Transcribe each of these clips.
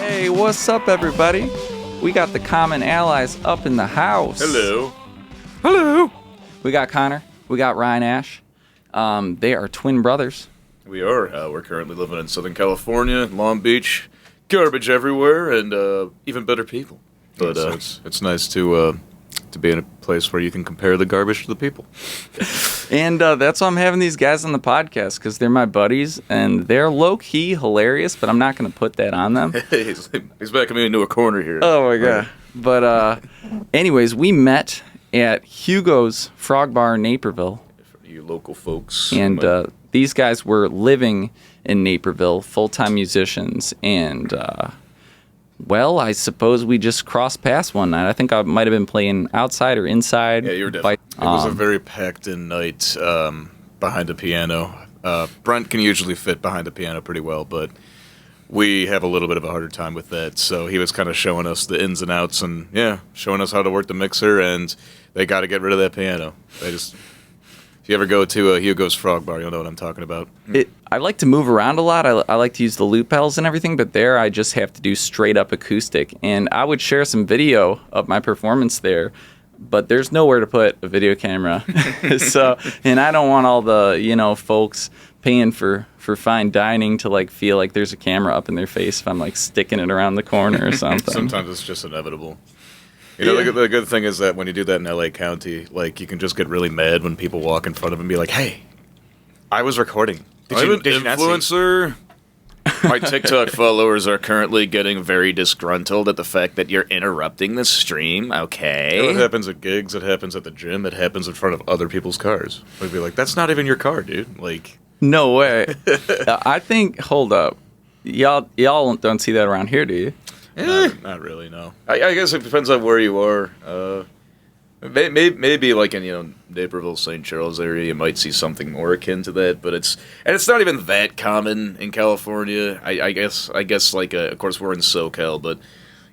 Hey, what's up, everybody? We got the Common Allies up in the house. Hello. Hello. We got Connor. We got Ryan Ash. They are twin brothers. We are. We're currently living in Southern California, Long Beach. Garbage everywhere, and even better people. But it's nice to be in a place where you can compare the garbage to the people. And that's why I'm having these guys on the podcast, because they're my buddies, and they're low-key hilarious, but I'm not going to put that on them. he's backing me into a corner here. Oh, my God. But anyways, we met at Hugo's Frog Bar in Naperville. For you local folks. And these guys were living in Naperville, full-time musicians, and, well, I suppose we just crossed paths one night. I think I might have been playing outside or inside. Yeah, you were definitely. It was a very packed-in night behind the piano. Brent can usually fit behind the piano pretty well, but we have a little bit of a harder time with that. So he was kind of showing us the ins and outs and, showing us how to work the mixer, and they got to get rid of that piano. If you ever go to Hugo's Frog Bar, you'll know what I'm talking about. I like to move around a lot. I like to use the loop pedals and everything, but there I just have to do straight up acoustic. And I would share some video of my performance there, but there's nowhere to put a video camera. And I don't want all the, folks paying for fine dining to feel like there's a camera up in their face if I'm sticking it around the corner or something. Sometimes it's just inevitable. The good thing is that when you do that in LA County, you can just get really mad when people walk in front of and be like, "Hey, I was recording. I'm an influencer." My TikTok followers are currently getting very disgruntled at the fact that you're interrupting the stream. Okay. It happens at gigs. It happens at the gym. It happens in front of other people's cars. We'd be like, "That's not even your car, dude." No way. I think. Hold up, y'all don't see that around here, do you? Not really, no. I guess it depends on where you are. Maybe in Naperville, St. Charles area, you might see something more akin to that. But it's not even that common in California. I guess of course we're in SoCal, but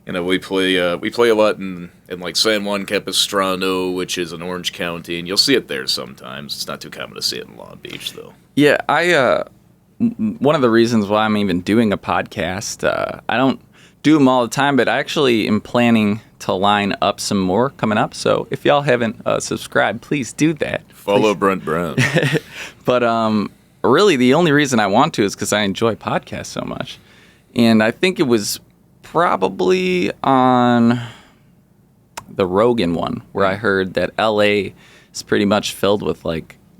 we play a lot in San Juan Capistrano, which is in Orange County, and you'll see it there sometimes. It's not too common to see it in Long Beach, though. Yeah, one of the reasons why I'm even doing a podcast, I don't do them all the time, but I actually am planning to line up some more coming up. So if y'all haven't subscribed, please do that. Follow Brent Brown. But really, the only reason I want to is because I enjoy podcasts so much. And I think it was probably on the Rogan one where I heard that LA is pretty much filled with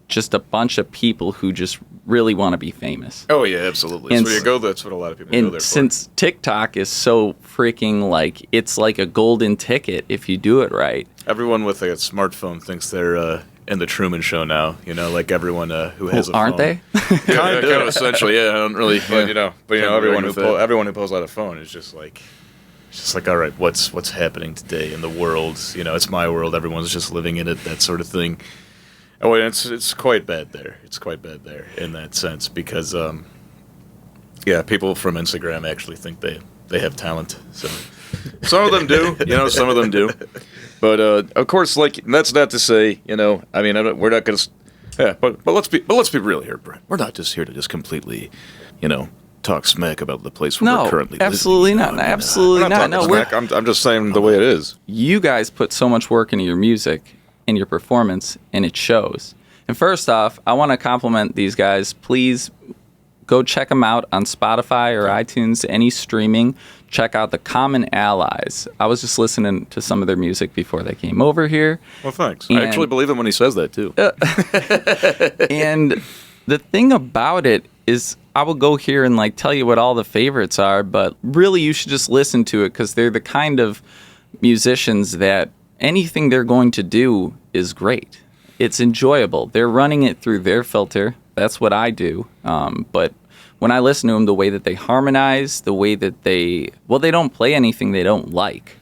just a bunch of people who just really want to be famous. Oh, yeah, absolutely. That's where you go. That's what a lot of people go there for. Since TikTok is so freaking it's like a golden ticket if you do it right. Everyone with a smartphone thinks they're in the Truman Show now. Everyone who has a phone. Aren't they? kind of essentially, yeah. I don't really, everyone who pulls out a phone is just like, all right, what's happening today in the world? It's my world. Everyone's just living in it, that sort of thing. Oh, and it's quite bad there. It's quite bad there in that sense because, people from Instagram actually think they have talent. So some of them do, some of them do. But of course, that's not to say, we're not going to. Yeah, but let's be real here, Brent. We're not just here to just completely, talk smack about the place where we're currently absolutely living. Not. Absolutely not. No, I'm just saying the way it is. You guys put so much work into your music and your performance, and it shows. And first off, I want to compliment these guys. Please go check them out on Spotify or iTunes, any streaming. Check out the Common Allies. I was just listening to some of their music before they came over here. Well, thanks. I actually believe him when he says that, too. And the thing about it is I will go here and tell you what all the favorites are, but really you should just listen to it because they're the kind of musicians that anything they're going to do is great. It's enjoyable. They're running it through their filter. That's what I do. But when I listen to them, the way that they harmonize, the way that they don't play anything they don't like.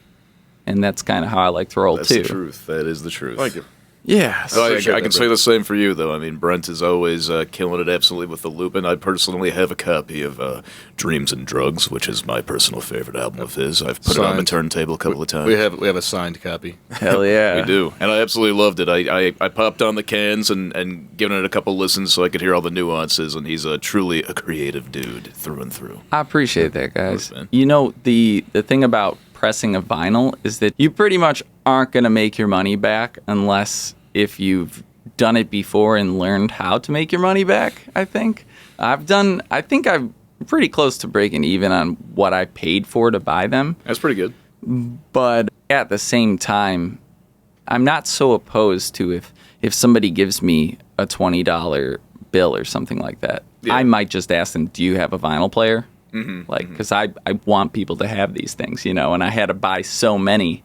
And that's kind of how I like to roll, That's too. the truth. That is the truth. Thank you. Yeah. Oh, I can say the same for you, though. I mean, Brent is always killing it absolutely with the Lupin. I personally have a copy of Dreams and Drugs, which is my personal favorite album of his. I've put it on the turntable a couple of times. We have a signed copy. Hell yeah. We do, and I absolutely loved it. I popped on the cans and given it a couple listens so I could hear all the nuances, and he's truly a creative dude through and through. I appreciate that, guys. Thanks, man. You know, the thing about pressing a vinyl is that you pretty much aren't going to make your money back unless if you've done it before and learned how to make your money back, I think. I think I'm pretty close to breaking even on what I paid for to buy them. That's pretty good. But at the same time, I'm not so opposed to if somebody gives me a $20 bill or something like that. Yeah. I might just ask them, do you have a vinyl player? Because I want people to have these things, you know, and I had to buy so many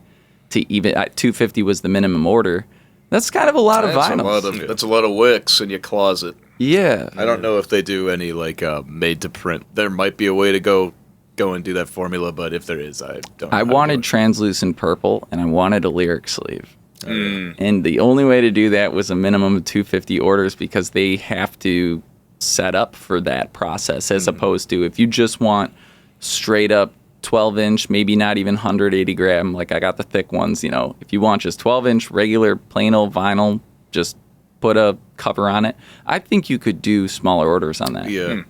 to even, $250 was the minimum order. That's kind of a lot of vinyls. That's a lot of wicks in your closet. Yeah. I don't know if they do any like made to print. There might be a way to go and do that formula, but if there is, I don't. I wanted translucent purple and I wanted a lyric sleeve. And the only way to do that was a minimum of 250 orders because they have to set up for that process as opposed to if you just want straight up 12-inch, maybe not even 180 gram, like I got the thick ones, you know, if you want just 12-inch regular plain old vinyl, just put a cover on it. I think you could do smaller orders on that. Yeah.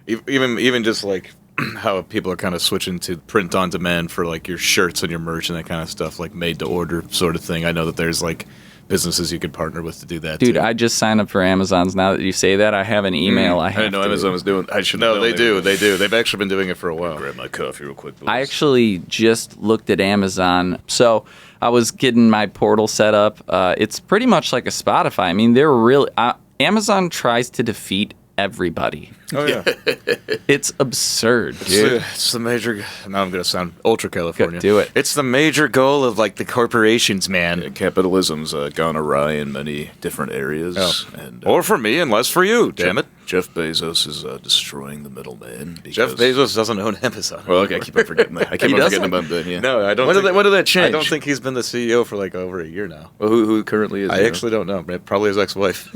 Even just like how people are kind of switching to print on demand for like your shirts and your merch and that kind of stuff, like made to order sort of thing. I know that there's like businesses you could partner with to do that. Dude, too. I just signed up for Amazon's. Now that you say that, I have an email. I didn't know Amazon was doing. I should. No, they do. They do. They've actually been doing it for a while. Grab my coffee real quick, please. I actually just looked at Amazon. So I was getting my portal set up. It's pretty much like a Spotify. I mean, they're really Amazon tries to defeat everybody. Oh yeah, It's absurd, dude. it's the major. Now I'm gonna sound ultra California. Do it. It's the major goal of like the corporations, man. Yeah, capitalism's gone awry in many different areas, and Or for me, and less for you. Damn it. Jeff Bezos is destroying the middleman. Jeff Bezos doesn't own Amazon. Well, okay, I keep on forgetting that. I keep on forgetting about that. Yeah. No, I don't. When did that change? I don't think he's been the CEO for like over a year now. Well, who currently is? I actually don't know. Probably his ex-wife.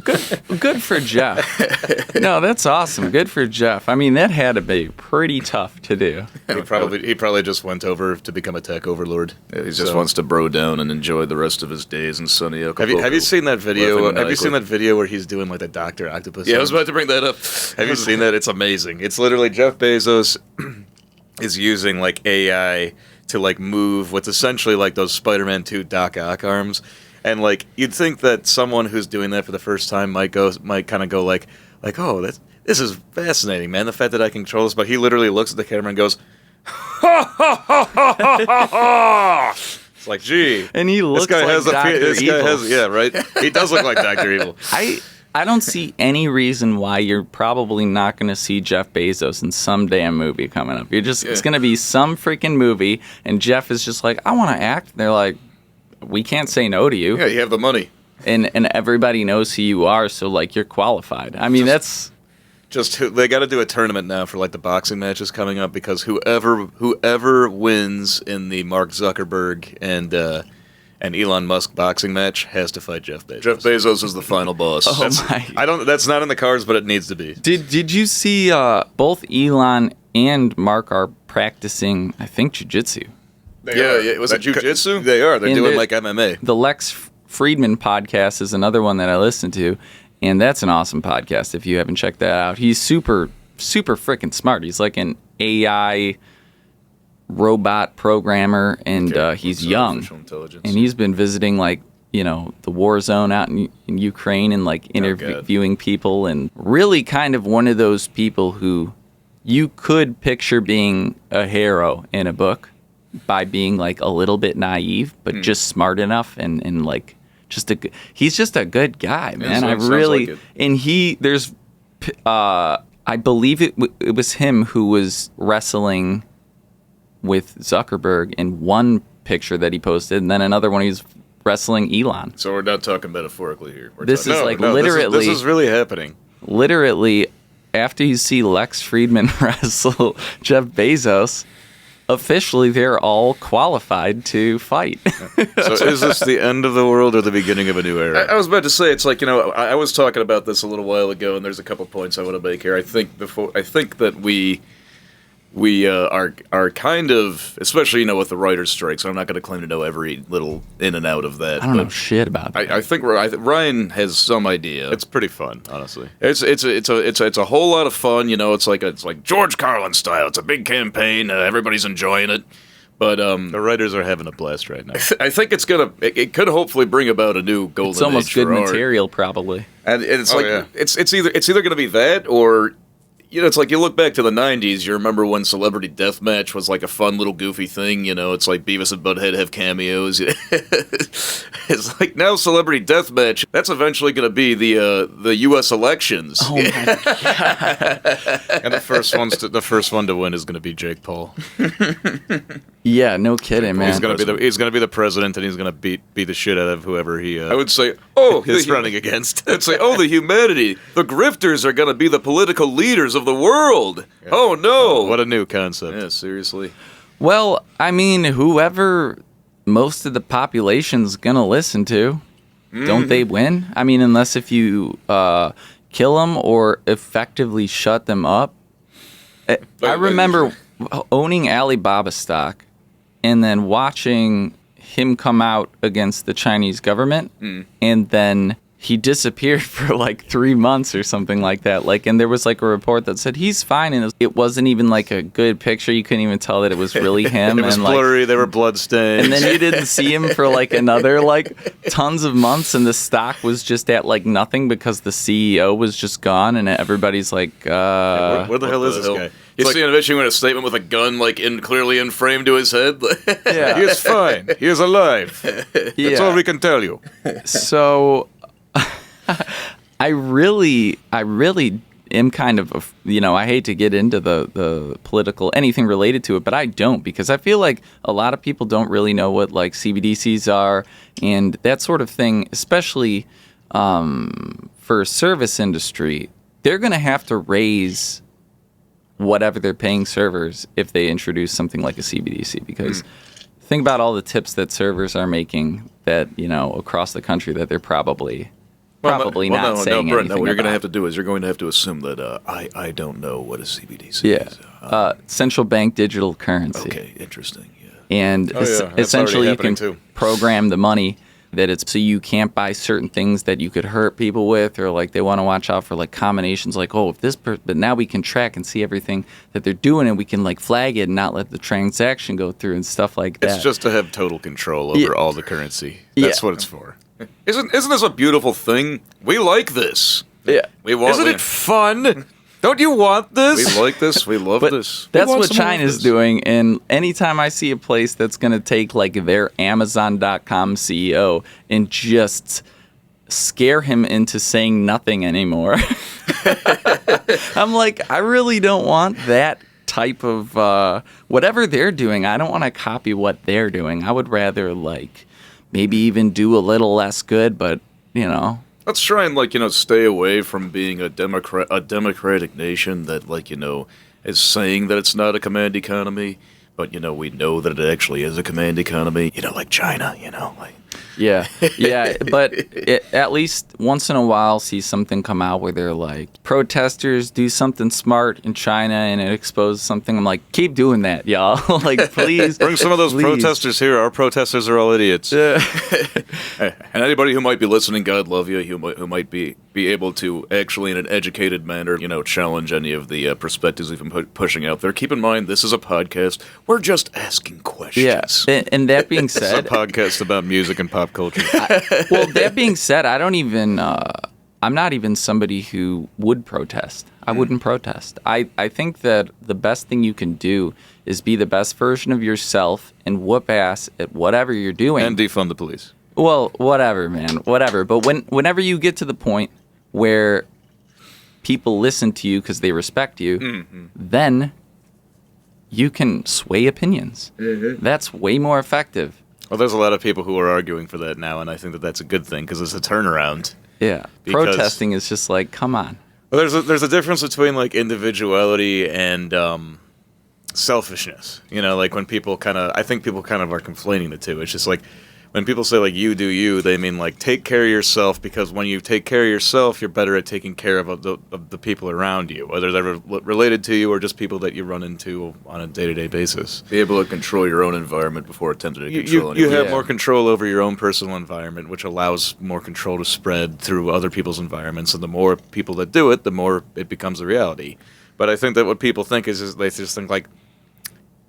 Good for Jeff. No, that's awesome. Good for Jeff. I mean, that had to be pretty tough to do. He probably just went over to become a tech overlord. Yeah, he just wants to bro down and enjoy the rest of his days in sunny Acapulco. Have you seen that video? Laughing Have you seen maniacally. that video where he's doing like the Dr. Octopus? Yeah, I was sound? about to bring that up. Have you seen that? It's amazing. It's literally Jeff Bezos is using like AI to like move what's essentially like those Spider-Man 2 Doc Ock arms, and like you'd think that someone who's doing that for the first time might kind of go like oh this is fascinating, man. The fact that I can control this, but he literally looks at the camera and goes, ha ha ha ha ha ha. It's like, gee, And he looks this guy like has Dr. this guy Evil. has, yeah, right. He does look like Dr. Evil. I don't see any reason why you're probably not going to see Jeff Bezos in some damn movie coming up. It's going to be some freaking movie, and Jeff is just like, I want to act. And they're like, we can't say no to you. Yeah, you have the money. And everybody knows who you are, so like you're qualified. I mean, They got to do a tournament now for like the boxing matches coming up, because whoever wins in the Mark Zuckerberg and Elon Musk boxing match has to fight Jeff Bezos. Jeff Bezos is the final boss. That's not in the cards, but it needs to be. Did you see both Elon and Mark are practicing, I think, jiu-jitsu. Yeah. Was it jujitsu? They are. They're And doing it- like MMA. The Lex Friedman podcast is another one that I listen to, and that's an awesome podcast if you haven't checked that out. He's super, super freaking smart. He's like an AI robot programmer, and he's young. Artificial intelligence. And he's been visiting, like, you know, the war zone out in Ukraine and, like, interviewing people, and really kind of one of those people who you could picture being a hero in a book by being, like, a little bit naive, but just smart enough and like, he's just a good guy, man. sounds like it. And there's, I believe it was him who was wrestling with Zuckerberg in one picture that he posted, and then another one he's wrestling Elon. So we're not talking metaphorically here. This is like literally, This is really happening. literally after you see Lex Friedman wrestle Jeff Bezos, officially they're all qualified to fight. So is this the end of the world or the beginning of a new era? I was about to say, it's like, I was talking about this a little while ago, and there's a couple points I want to make here. I think that we are kind of, especially with the writers' strikes. I'm not going to claim to know every little in and out of that. I don't know shit about that. I think Ryan has some idea. It's pretty fun, honestly. It's a whole lot of fun. It's like George Carlin style. It's a big campaign. Everybody's enjoying it. But the writers are having a blast right now. I think it could hopefully bring about a new golden age. It's almost for good art. material, probably. And it's yeah. it's either going to be that, or it's like you look back to the 90s, you remember when Celebrity Deathmatch was like a fun little goofy thing, it's like Beavis and Butthead have cameos. It's like now Celebrity Deathmatch, that's eventually going to be the US elections. Oh my God. And the first one to win is going to be Jake Paul. Yeah, no kidding, man. He's going to be the president, and he's going to beat the shit out of whoever he I would say, is running against. I'd say, the humanity, the grifters are going to be the political leaders of the world. Yeah. Oh no! What a new concept. Yeah, seriously. Well, I mean, whoever most of the population's gonna listen to, don't they win? I mean, unless if you kill them or effectively shut them up. I remember owning Alibaba stock and then watching him come out against the Chinese government, and then he disappeared for like 3 months or something like that. And there was like a report that said he's fine, and it wasn't even like a good picture. You couldn't even tell that it was really him. It was blurry. There were bloodstains. And then you didn't see him for like another tons of months, and the stock was just at like nothing because the CEO was just gone, and everybody's like, where the hell is this guy? You see him issuing a statement with a gun clearly in frame to his head. Yeah. He is fine. He is alive. That's all we can tell you. So I really am kind of, I hate to get into the political, anything related to it, but I don't, because I feel like a lot of people don't really know what CBDCs are and that sort of thing, especially for service industry. They're going to have to raise whatever they're paying servers if they introduce something like a CBDC, because think about all the tips that servers are making that, across the country that they're probably not saying Brent, anything what you're going to about. have to do is you're going to have to assume that I don't know what a CBDC is. Central bank digital currency. Okay, interesting. Yeah. And essentially you can program the money that it's so you can't buy certain things that you could hurt people with, or they want to watch out for combinations if this but now we can track and see everything that they're doing, and we can flag it and not let the transaction go through and stuff like that. It's just to have total control over all the currency. That's what it's for. Isn't this a beautiful thing? We like this. Yeah. Isn't it fun? Don't you want this? We like this. We love this. That's what China's doing. And anytime I see a place that's going to take their Amazon.com CEO and just scare him into saying nothing anymore, I'm like, I really don't want that type of whatever they're doing. I don't want to copy what they're doing. I would rather maybe even do a little less good, but Let's try and stay away from being a democratic nation that is saying that it's not a command economy, but we know that it actually is a command economy. Like China. Yeah, but at least once in a while see something come out where they're protesters do something smart in China and it exposes something. I'm like, keep doing that, y'all. Please. Bring some of those protesters here. Our protesters are all idiots. Yeah. And anybody who might be listening, God love you, who might be able to actually in an educated manner, challenge any of the perspectives we've been pushing out there. Keep in mind, this is a podcast. We're just asking questions. Yeah, and that being said, it's a podcast about music and pop culture. That being said, I don't even. I'm not even somebody who would protest. I wouldn't protest. I think that the best thing you can do is be the best version of yourself and whoop ass at whatever you're doing. And defund the police. Well, whatever, man, whatever. But whenever you get to the point where people listen to you because they respect you, then you can sway opinions. That's way more effective. Well, there's a lot of people who are arguing for that now, and I think that that's a good thing because it's a turnaround. Yeah, protesting is just come on. Well, there's a difference between individuality and selfishness. Like when people I think people kind of are conflating the two. It's just like when people say like you do you, they mean like take care of yourself, because when you take care of yourself, you're better at taking care of the people around you, whether they're related to you or just people that you run into on a day-to-day basis. Be able to control your own environment before attempting to control you have more control over your own personal environment, which allows more control to spread through other people's environments, and the more people that do it, the more it becomes a reality. But I think that what people think is they just think like,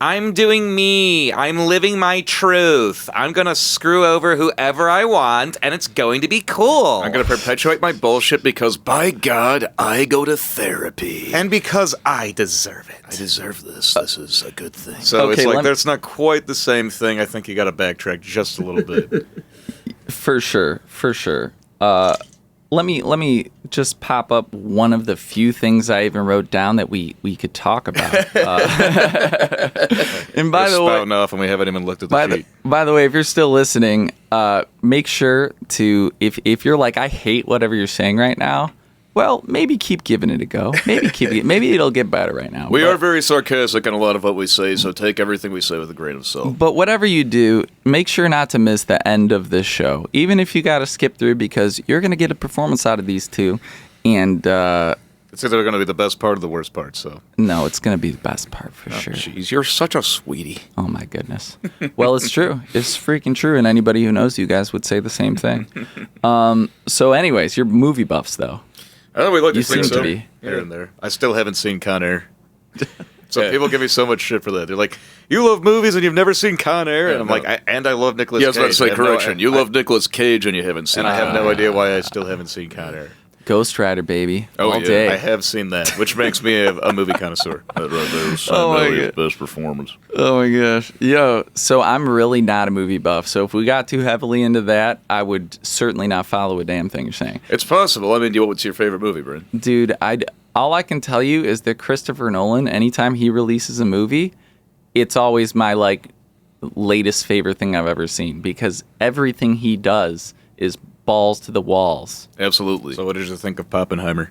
I'm doing me. I'm living my truth. I'm going to screw over whoever I want, and it's going to be cool. I'm going to perpetuate my bullshit because, by God, I go to therapy. And because I deserve it. I deserve this. This is a good thing. So it's like that's not quite the same thing. I think you got to backtrack just a little bit. For sure. Let me just pop up one of the few things I even wrote down that we could talk about. And by the way, spouting off, and we haven't even looked at the sheet. By the way, if you're still listening, make sure to if you're like, I hate whatever you're saying right now, well, maybe keep giving it a go. Maybe it'll get better right now. We are very sarcastic on a lot of what we say, so take everything we say with a grain of salt. But whatever you do, make sure not to miss the end of this show, even if you got to skip through, because you're going to get a performance out of these two. And it's either going to be the best part or the worst part. So no, it's going to be the best part for sure. Jeez, you're such a sweetie. Oh my goodness. Well, it's true. It's freaking true, and anybody who knows you guys would say the same thing. So, anyways, you're movie buffs, though. Oh, we like to You think seem so. to be. Here and there. I still haven't seen Con Air. So people give me so much shit for that. They're like, "You love movies and you've never seen Con Air," and I'm like, "I love Nicolas Cage." Yeah, I was about to say, correction. You love Nicolas Cage and you haven't seen and it. I have no idea why I still haven't seen Con Air. Ghost Rider, baby. Oh, all yeah. day. I have seen that, which makes me a movie connoisseur. That right there was Oh, my Sam Elliott's God. best performance. Oh my gosh. Yo, so I'm really not a movie buff. So if we got too heavily into that, I would certainly not follow a damn thing you're saying. It's possible. I mean, what's your favorite movie, Brent? Dude, all I can tell you is that Christopher Nolan, anytime he releases a movie, it's always my latest favorite thing I've ever seen, because everything he does is balls to the walls. Absolutely. So what did you think of Poppenheimer?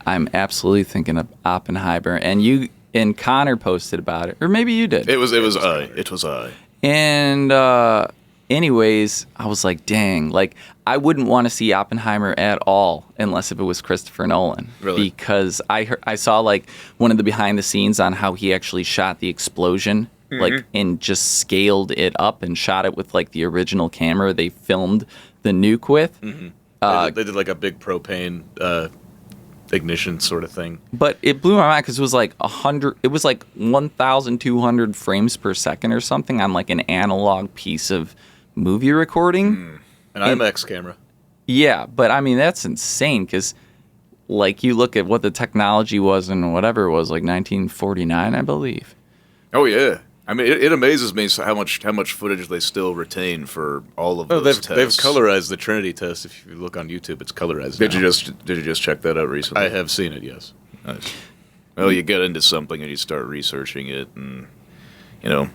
I'm absolutely thinking of Oppenheimer, and Connor posted about it, or maybe you did. It was I. And anyways, I was like, dang, I wouldn't want to see Oppenheimer at all unless if it was Christopher Nolan. Really? Because I saw one of the behind the scenes on how he actually shot the explosion, and just scaled it up and shot it with the original camera they filmed the nuke with. Mm-hmm. They did a big propane ignition sort of thing. But it blew my mind because it was 100. It was 1,200 frames per second or something on an analog piece of movie recording. An IMAX camera. Yeah, but I mean that's insane because you look at what the technology was and whatever it was 1949, I believe. Oh yeah. I mean, it amazes me how much footage they still retain for all of those tests. They've colorized the Trinity test. If you look on YouTube, it's colorized. Did you just check that out recently? I have seen it. Yes. Nice. Well, you get into something and you start researching it, and a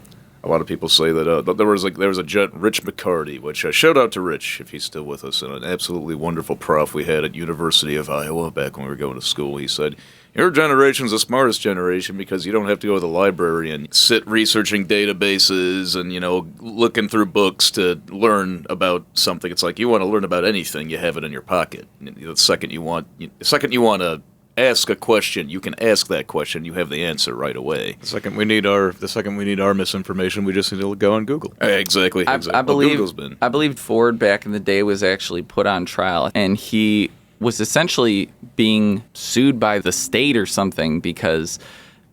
lot of people say that there was a Rich McCarty, which shout out to Rich if he's still with us, and an absolutely wonderful prof we had at University of Iowa back when we were going to school. He said, "Your generation's the smartest generation because you don't have to go to the library and sit researching databases and looking through books to learn about something. It's like you want to learn about anything, you have it in your pocket. The second you want to ask a question, you can ask that question. You have the answer right away. The second we need our misinformation, we just need to go on Google. Exactly. I believe Ford back in the day was actually put on trial, and he was essentially being sued by the state or something because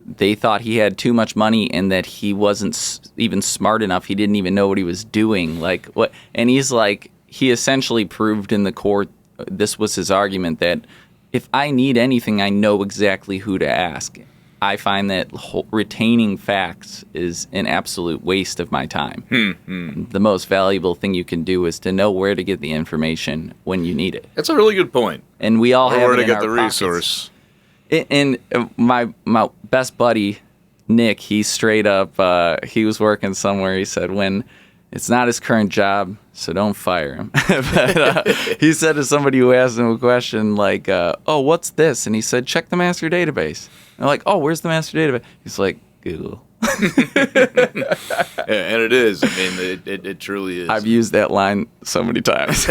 they thought he had too much money and that he wasn't even smart enough. He didn't even know what he was doing. And he essentially proved in the court, this was his argument, that if I need anything, I know exactly who to ask. I find that retaining facts is an absolute waste of my time. The most valuable thing you can do is to know where to get the information when you need it. That's a really good point. And we all have where it to in get our the pockets. resource. And my best buddy, Nick, he straight up, he was working somewhere. He said, when it's not his current job, so don't fire him. But he said to somebody who asked him a question what's this? And he said, check the master database. And they're like, oh, where's the master database? He's like, Google. and it is. I mean, it truly is. I've used that line so many times.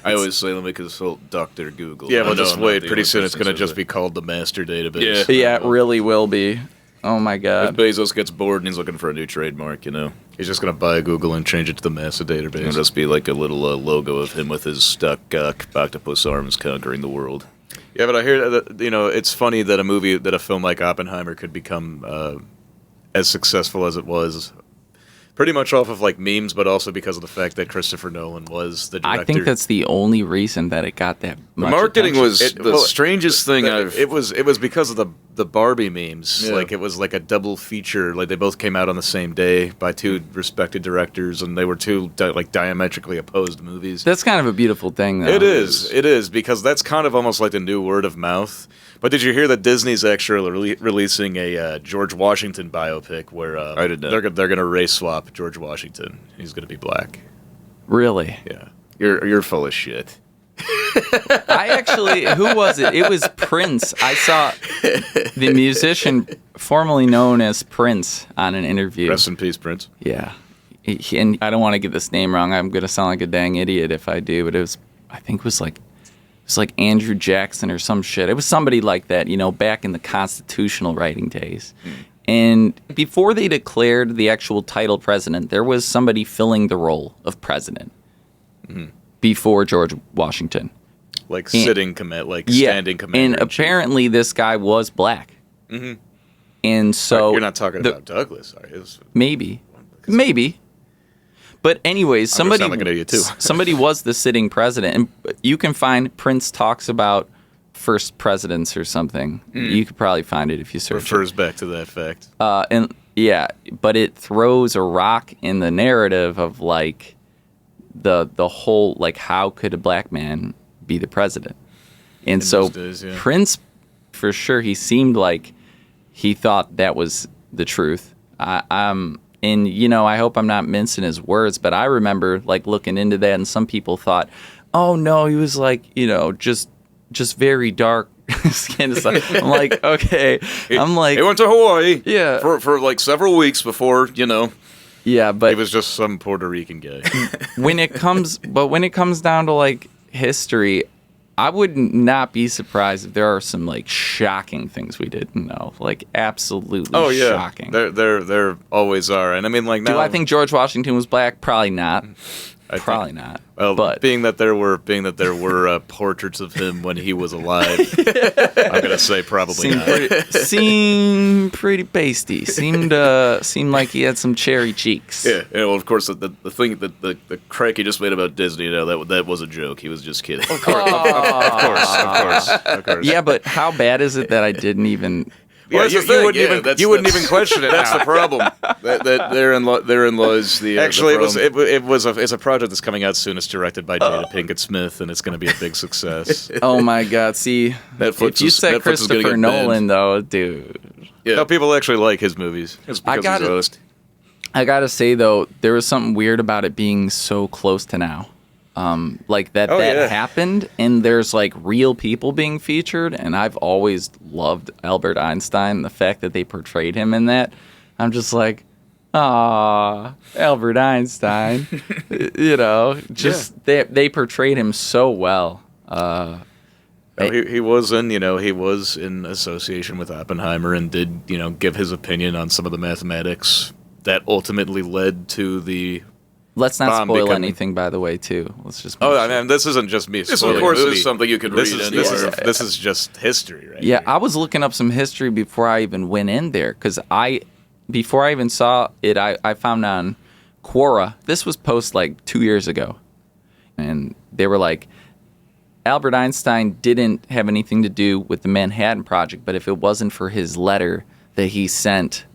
I always say, let me consult Dr. Google. Yeah, well, just wait. Pretty soon it's going to just be called the master database. Yeah, it really will be. Oh, my If God. Bezos gets bored and he's looking for a new trademark, He's just going to buy Google and change it to the master database. it'll just be like a little logo of him with his stuck octopus arms conquering the world. Yeah, but I hear that, it's funny that a film like Oppenheimer could become as successful as it was, pretty much off of like memes, but also because of the fact that Christopher Nolan was the director. I think that's the only reason that it got that much Marketing attention. was the strangest thing It was because of the Barbie memes. Yeah. Like it was like a double feature. Like they both came out on the same day by two respected directors, and they were two diametrically opposed movies. That's kind of a beautiful thing, though. It is because that's kind of almost like the new word of mouth. But did you hear that Disney's actually releasing a George Washington biopic where I did not. they're going to race swap George Washington? He's going to be black. Really? Yeah. You're full of shit. I actually, who was it? It was Prince. I saw the musician formerly known as Prince on an interview. Rest in peace, Prince. Yeah. And I don't want to get this name wrong. I'm going to sound like a dang idiot if I do, but I think it was like Andrew Jackson or some shit. It was somebody like that, back in the constitutional writing days. And before they declared the actual title president, there was somebody filling the role of president before George Washington. Like standing command. And apparently this guy was black. Mm-hmm. And so... You're not talking about Douglas, are you? Maybe. But anyways, somebody like an idiot too. somebody was the sitting president, and you can find Prince talks about first presidents or something. You could probably find it if you search. Refers back to that fact. And yeah, but it throws a rock in the narrative of like the whole like how could a black man be the president? And so days, yeah. Prince, for sure, he seemed like he thought that was the truth. And, I hope I'm not mincing his words, but I remember, like, looking into that, and some people thought, oh, no, he was, like, just very dark skin. I'm like, okay. He went to Hawaii Yeah. for like, several weeks before, Yeah, but He was just some Puerto Rican guy. when it comes down to, like, history, I would not be surprised if there are some like shocking things we didn't know, like absolutely shocking. There always are, and I mean like now. Do I think George Washington was black? Probably not. Probably not. Well, but being that there were portraits of him when he was alive, I'm gonna say probably not. seemed pretty pasty. Seemed like he had some cherry cheeks. Yeah, well, of course, the thing that the crack he just made about Disney, that was a joke. He was just kidding. Of course. Yeah, but how bad is it that I didn't even? Well, you wouldn't even question it. That's the problem. that therein lies the Actually, the problem. it's a project that's coming out soon. It's directed by Jada Pinkett Smith, and it's going to be a big success. Oh my God! See, if you said Netflix is gonna Christopher get Nolan, banned. though, dude. Yeah. No, people actually like his movies. It's because he's honest. I gotta say though, there was something weird about it being so close to now. Like that happened, and there's like real people being featured, and I've always loved Albert Einstein. The fact that they portrayed him in that, I'm just like, ah, Albert Einstein. They portrayed him so well. He was in association with Oppenheimer and did give his opinion on some of the mathematics that ultimately led to the. Let's not Bomb spoil becoming- anything, by the way, too. Let's just. I mean, this isn't just me. This, spoiling of course, the movie. is something you could read. This is just history, right? Yeah, here. I was looking up some history before I even went in there because before I even saw it, I found on Quora. This was post like 2 years ago, and they were like, Albert Einstein didn't have anything to do with the Manhattan Project, but if it wasn't for his letter that he sent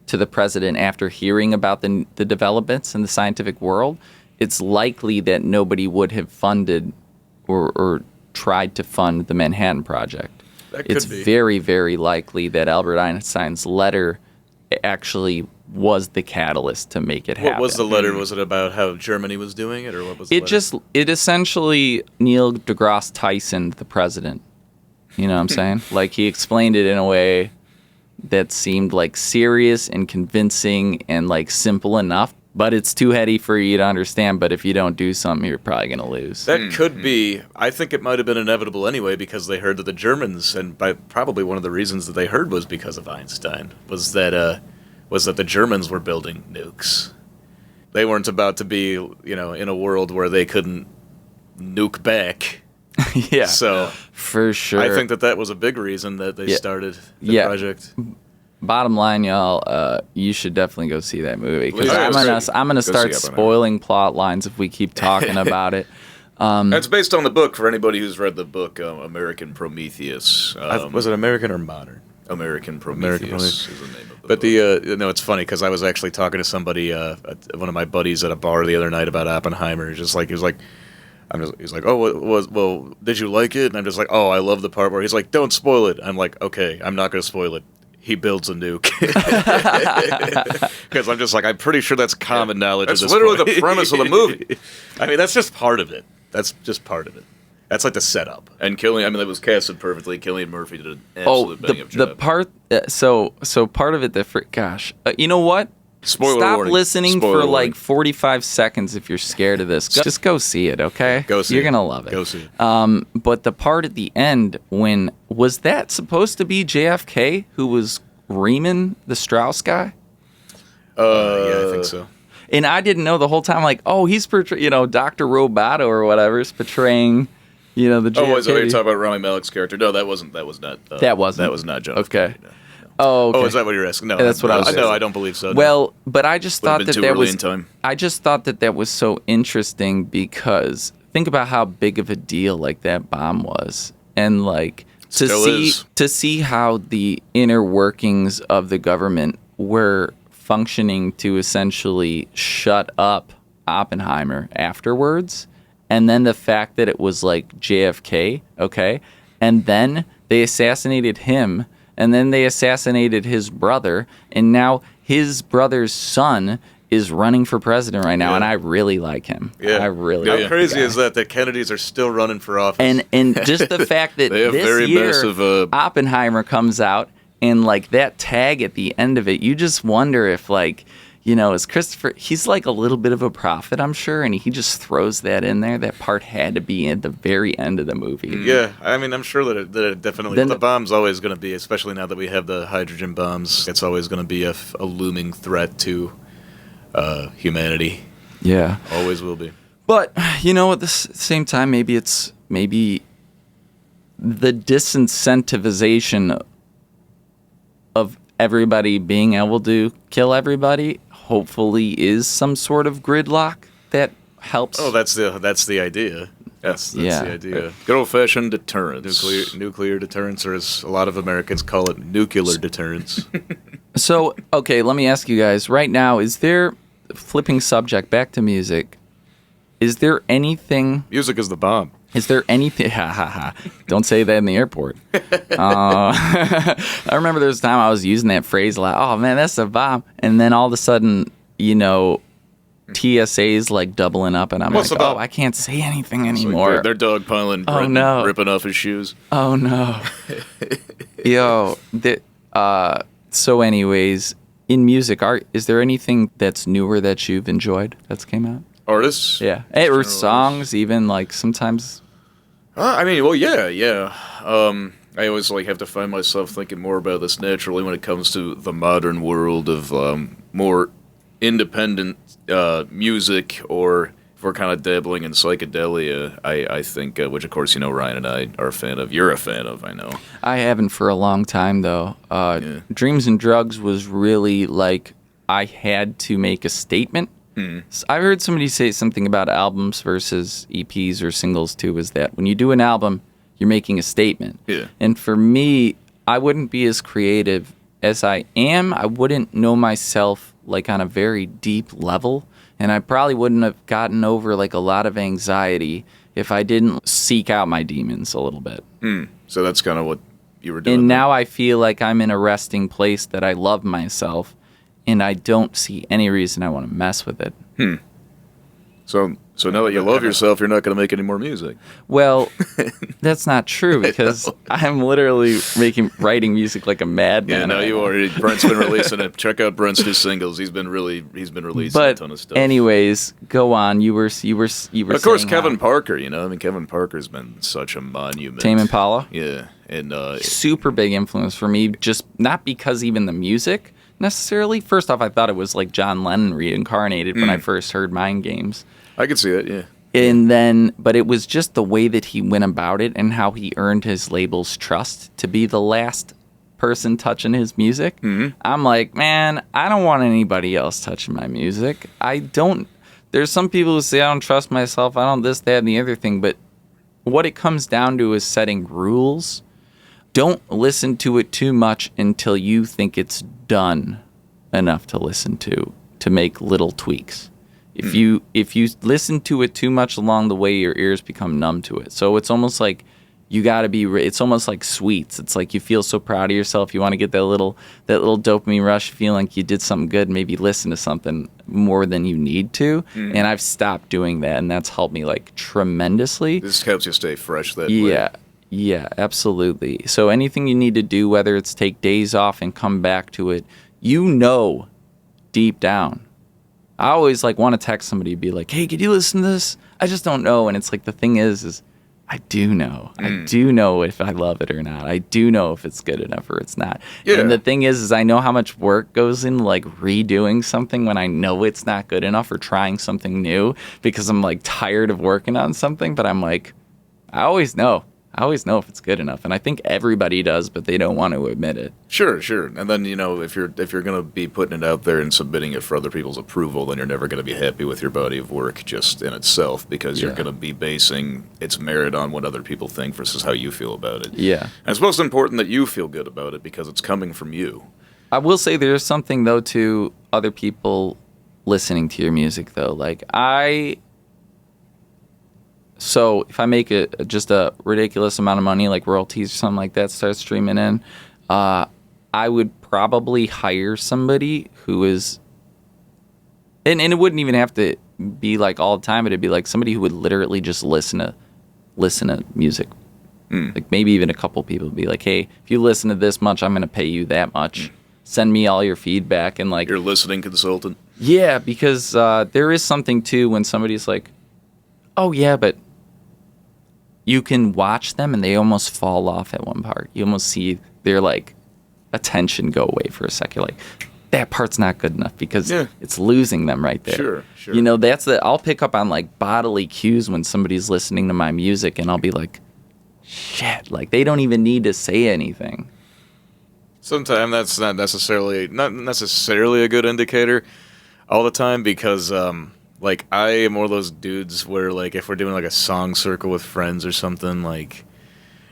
to the president after hearing about the developments in the scientific world, it's likely that nobody would have funded or tried to fund the Manhattan Project. It's very, very likely that Albert Einstein's letter actually was the catalyst to make it happen. What was the letter? Was it about how Germany was doing it, or what was the letter? It essentially Neil deGrasse Tyson, the president. You know what I'm saying? Like he explained it in a way that seemed like serious and convincing and like simple enough, but it's too heady for you to understand. But if you don't do something, you're probably going to lose. That could be. I think it might have been inevitable anyway, because they heard that the Germans, and by probably one of the reasons that they heard was because of Einstein, was that the Germans were building nukes. They weren't about to be, in a world where they couldn't nuke back. Yeah, so for sure. I think that was a big reason that they started the project. Bottom line, y'all, you should definitely go see that movie, because I'm gonna start see it. spoiling plot lines if we keep talking about it. It's based on the book. For anybody who's read the book, American Prometheus. Was it American or modern? American Prometheus is the name of the But book. It's funny because I was actually talking to somebody, one of my buddies at a bar the other night about Oppenheimer. He's like, oh, well, did you like it? And I'm just like, oh, I love the part where he's like, don't spoil it. I'm like, okay, I'm not going to spoil it. He builds a nuke. Because I'm just like, I'm pretty sure that's common knowledge. That's at this literally point. the premise of the movie. I mean, that's just part of it. That's just part of it. That's like the setup. And it was casted perfectly. Cillian Murphy did an absolute bang-up job. The part, so part of it gosh, you know what? Spoiler Stop warning. listening Spoiler for warning. like 45 seconds if you're scared of this. Just go see it, okay? Go see You're it. gonna love it. Go see it. But the part at the end, was that supposed to be JFK who was reaming the Strauss guy? Yeah, I think so. And I didn't know the whole time, like, oh, he's portraying, Dr. Roboto or whatever is portraying, the JFK. Oh, is that what you're talking about, Rami Malek's character? No, that wasn't. That wasn't? That was not John. Okay. F. Kennedy, no. Oh, okay. Oh, is that what you're asking? No, That's what I was No, asking. I don't believe so. No. Well, but I just thought been that too that early was. in time. I just thought that was so interesting because think about how big of a deal like that bomb was, and like to see how the inner workings of the government were functioning to essentially shut up Oppenheimer afterwards, and then the fact that it was like JFK, okay, and then they assassinated him. And then they assassinated his brother, and now his brother's son is running for president right now, and I really like him. Yeah. I really like How crazy is that the Kennedys are still running for office? And just the fact that They have this very year massive, Oppenheimer comes out, and like that tag at the end of it, you just wonder if like, is Christopher, he's like a little bit of a prophet, I'm sure, and he just throws that in there. That part had to be at the very end of the movie. Yeah, I mean, I'm sure that it definitely. Then the bomb's always going to be, especially now that we have the hydrogen bombs, it's always going to be a looming threat to humanity. Yeah. Always will be. But, at the same time, maybe the disincentivization of everybody being able to kill everybody hopefully is some sort of gridlock that helps. Oh, that's the idea. That's the idea. Good old-fashioned deterrence. Nuclear deterrence, or as a lot of Americans call it, nuclear deterrence. So, okay, let me ask you guys right now, is there, flipping subject back to music, is there anything... Music is the bomb. Is there anything... Don't say that in the airport. I remember there was a time I was using that phrase like, oh, man, that's a bomb. And then all of a sudden, TSA's like doubling up, and I'm What's like, the bomb? I can't say anything anymore. They're dogpiling Brent, no. ripping off his shoes. Oh, no. Yo, so anyways, in music, is there anything that's newer that you've enjoyed that's came out? Artists? Yeah. Or songs, even, like, sometimes... Yeah. I always have to find myself thinking more about this naturally when it comes to the modern world of more independent music, or if we're kind of dabbling in psychedelia. I think, which of course Ryan and I are a fan of. You're a fan of, I know. I haven't for a long time, though. Dreams and Drugs was really like I had to make a statement. I heard somebody say something about albums versus EPs or singles too, is that when you do an album, you're making a statement. Yeah. And for me, I wouldn't be as creative as I am. I wouldn't know myself like on a very deep level, and I probably wouldn't have gotten over like a lot of anxiety if I didn't seek out my demons a little bit. So that's kind of what you were doing. And now I feel like I'm in a resting place that I love myself, and I don't see any reason I want to mess with it. So So now that you love yourself, you're not going to make any more music. Well, that's not true because I'm literally writing music like a madman. Yeah, no, you are. Brent's been releasing it. Check out Brent's new singles. He's been releasing a ton of stuff. Anyways, go on. You were. Of course, Kevin Parker. Kevin Parker's been such a monument. Tame Impala. Yeah, and super big influence for me. Just not because even the music necessarily. First off, I thought it was like John Lennon reincarnated when I first heard Mind Games. I could see that, yeah. And then, but it was just the way that he went about it and how he earned his label's trust to be the last person touching his music. Mm-hmm. I'm like, man, I don't want anybody else touching my music. There's some people who say I don't trust myself. I don't this, that, and the other thing. But what it comes down to is setting rules. Don't listen to it too much until you think it's done enough to listen to make little tweaks. If you listen to it too much along the way, your ears become numb to it. So it's almost like you got to be. It's almost like sweets. It's like you feel so proud of yourself. You want to get that little dopamine rush, feeling like you did something good. Maybe listen to something more than you need to. And I've stopped doing that, and that's helped me like tremendously. This helps you stay fresh that way. Yeah, absolutely. So anything you need to do, whether it's take days off and come back to it, deep down. I always like want to text somebody and be like, hey, could you listen to this? I just don't know. And it's like the thing is I do know. I do know if I love it or not. I do know if it's good enough or it's not. Yeah. And the thing is I know how much work goes in like redoing something when I know it's not good enough or trying something new because I'm like tired of working on something. But I'm like, I always know if it's good enough, and I think everybody does, but they don't want to admit it. Sure. And then if you're going to be putting it out there and submitting it for other people's approval, then you're never going to be happy with your body of work just in itself because you're going to be basing its merit on what other people think versus how you feel about it. Yeah, and it's most important that you feel good about it because it's coming from you. I will say there's something though to other people listening to your music though. Like So if I make just a ridiculous amount of money, like royalties or something like that, start streaming in, I would probably hire somebody who is, and it wouldn't even have to be like all the time, but it'd be like somebody who would literally just listen to music. Like maybe even a couple people would be like, hey, if you listen to this much, I'm going to pay you that much. Send me all your feedback and like your listening consultant. Yeah, because there is something too when somebody's like, oh yeah, but you can watch them and they almost fall off at one part. You almost see their like attention go away for a second. Like that part's not good enough because it's losing them right there. Sure. I'll pick up on like bodily cues when somebody's listening to my music and I'll be like, shit, like they don't even need to say anything. Sometimes that's not necessarily a good indicator all the time because like I am one of those dudes where like if we're doing like a song circle with friends or something like,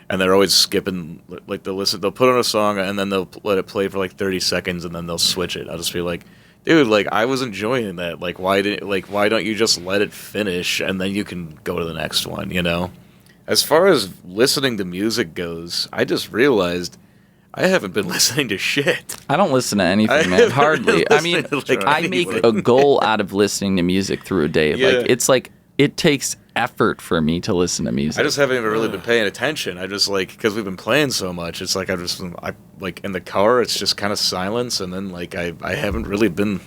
and they're always skipping like they'll put on a song and then they'll let it play for like 30 seconds and then they'll switch it. I'll just be like, dude, like I was enjoying that. Like why don't you just let it finish and then you can go to the next one, you know? As far as listening to music goes, I just realized I haven't been listening to shit. I don't listen to anything, man. Hardly. I mean, like I make a goal out of listening to music through a day. Yeah. Like it's like it takes effort for me to listen to music. I just haven't even really been paying attention. I just like because we've been playing so much. It's like I like in the car. It's just kind of silence, and then like I haven't really been.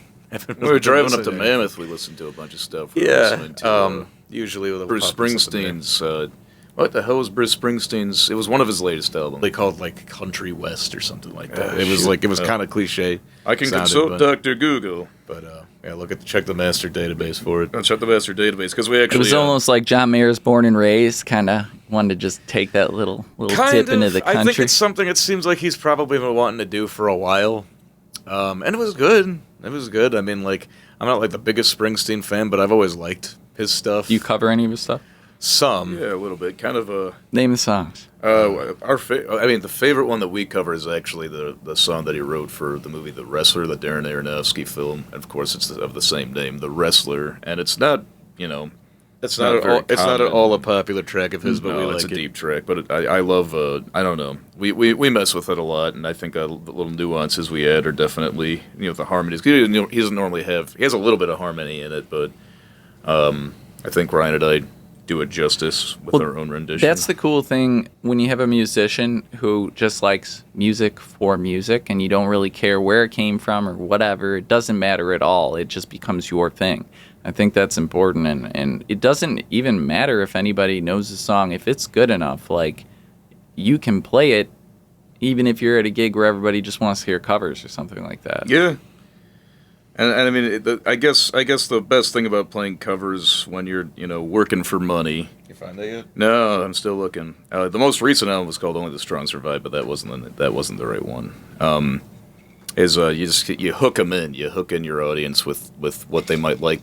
We were driving up to Mammoth. We listened to a bunch of stuff. Usually with Bruce Springsteen's. What the hell was Bruce Springsteen's? It was one of his latest albums. They called like Country West or something like that. It was kind of cliche. I can consult Dr. Google, but check the master database for it. Check the master database because we actually. It was almost like John Mayer's Born and Raised. Kind of wanted to just take that little dip into the country. I think it's something it seems like he's probably been wanting to do for a while, and it was good. It was good. I mean, like I'm not like the biggest Springsteen fan, but I've always liked his stuff. Do you cover any of his stuff? Some. Yeah, a little bit. Kind of a... Name the songs. The favorite one that we cover is actually the song that he wrote for the movie The Wrestler, the Darren Aronofsky film. And of course, it's of the same name, The Wrestler. And it's not, it's not at all a popular track of his, but we like it's a deep track. But I love, I don't know. We mess with it a lot, and I think the little nuances we add are definitely, the harmonies. He doesn't normally have... He has a little bit of harmony in it, but... I think Ryan and I do it justice with our own rendition. That's the cool thing when you have a musician who just likes music for music and you don't really care where it came from or whatever. It doesn't matter at all. It just becomes your thing. I think that's important, and it doesn't even matter if anybody knows the song. If it's good enough, like, you can play it even if you're at a gig where everybody just wants to hear covers or something like that. Yeah. And I mean, I guess the best thing about playing covers when you're, working for money. You find that yet? No, I'm still looking. The most recent album was called Only the Strong Survive, but that wasn't the right one. You hook them in, you hook in your audience with what they might like,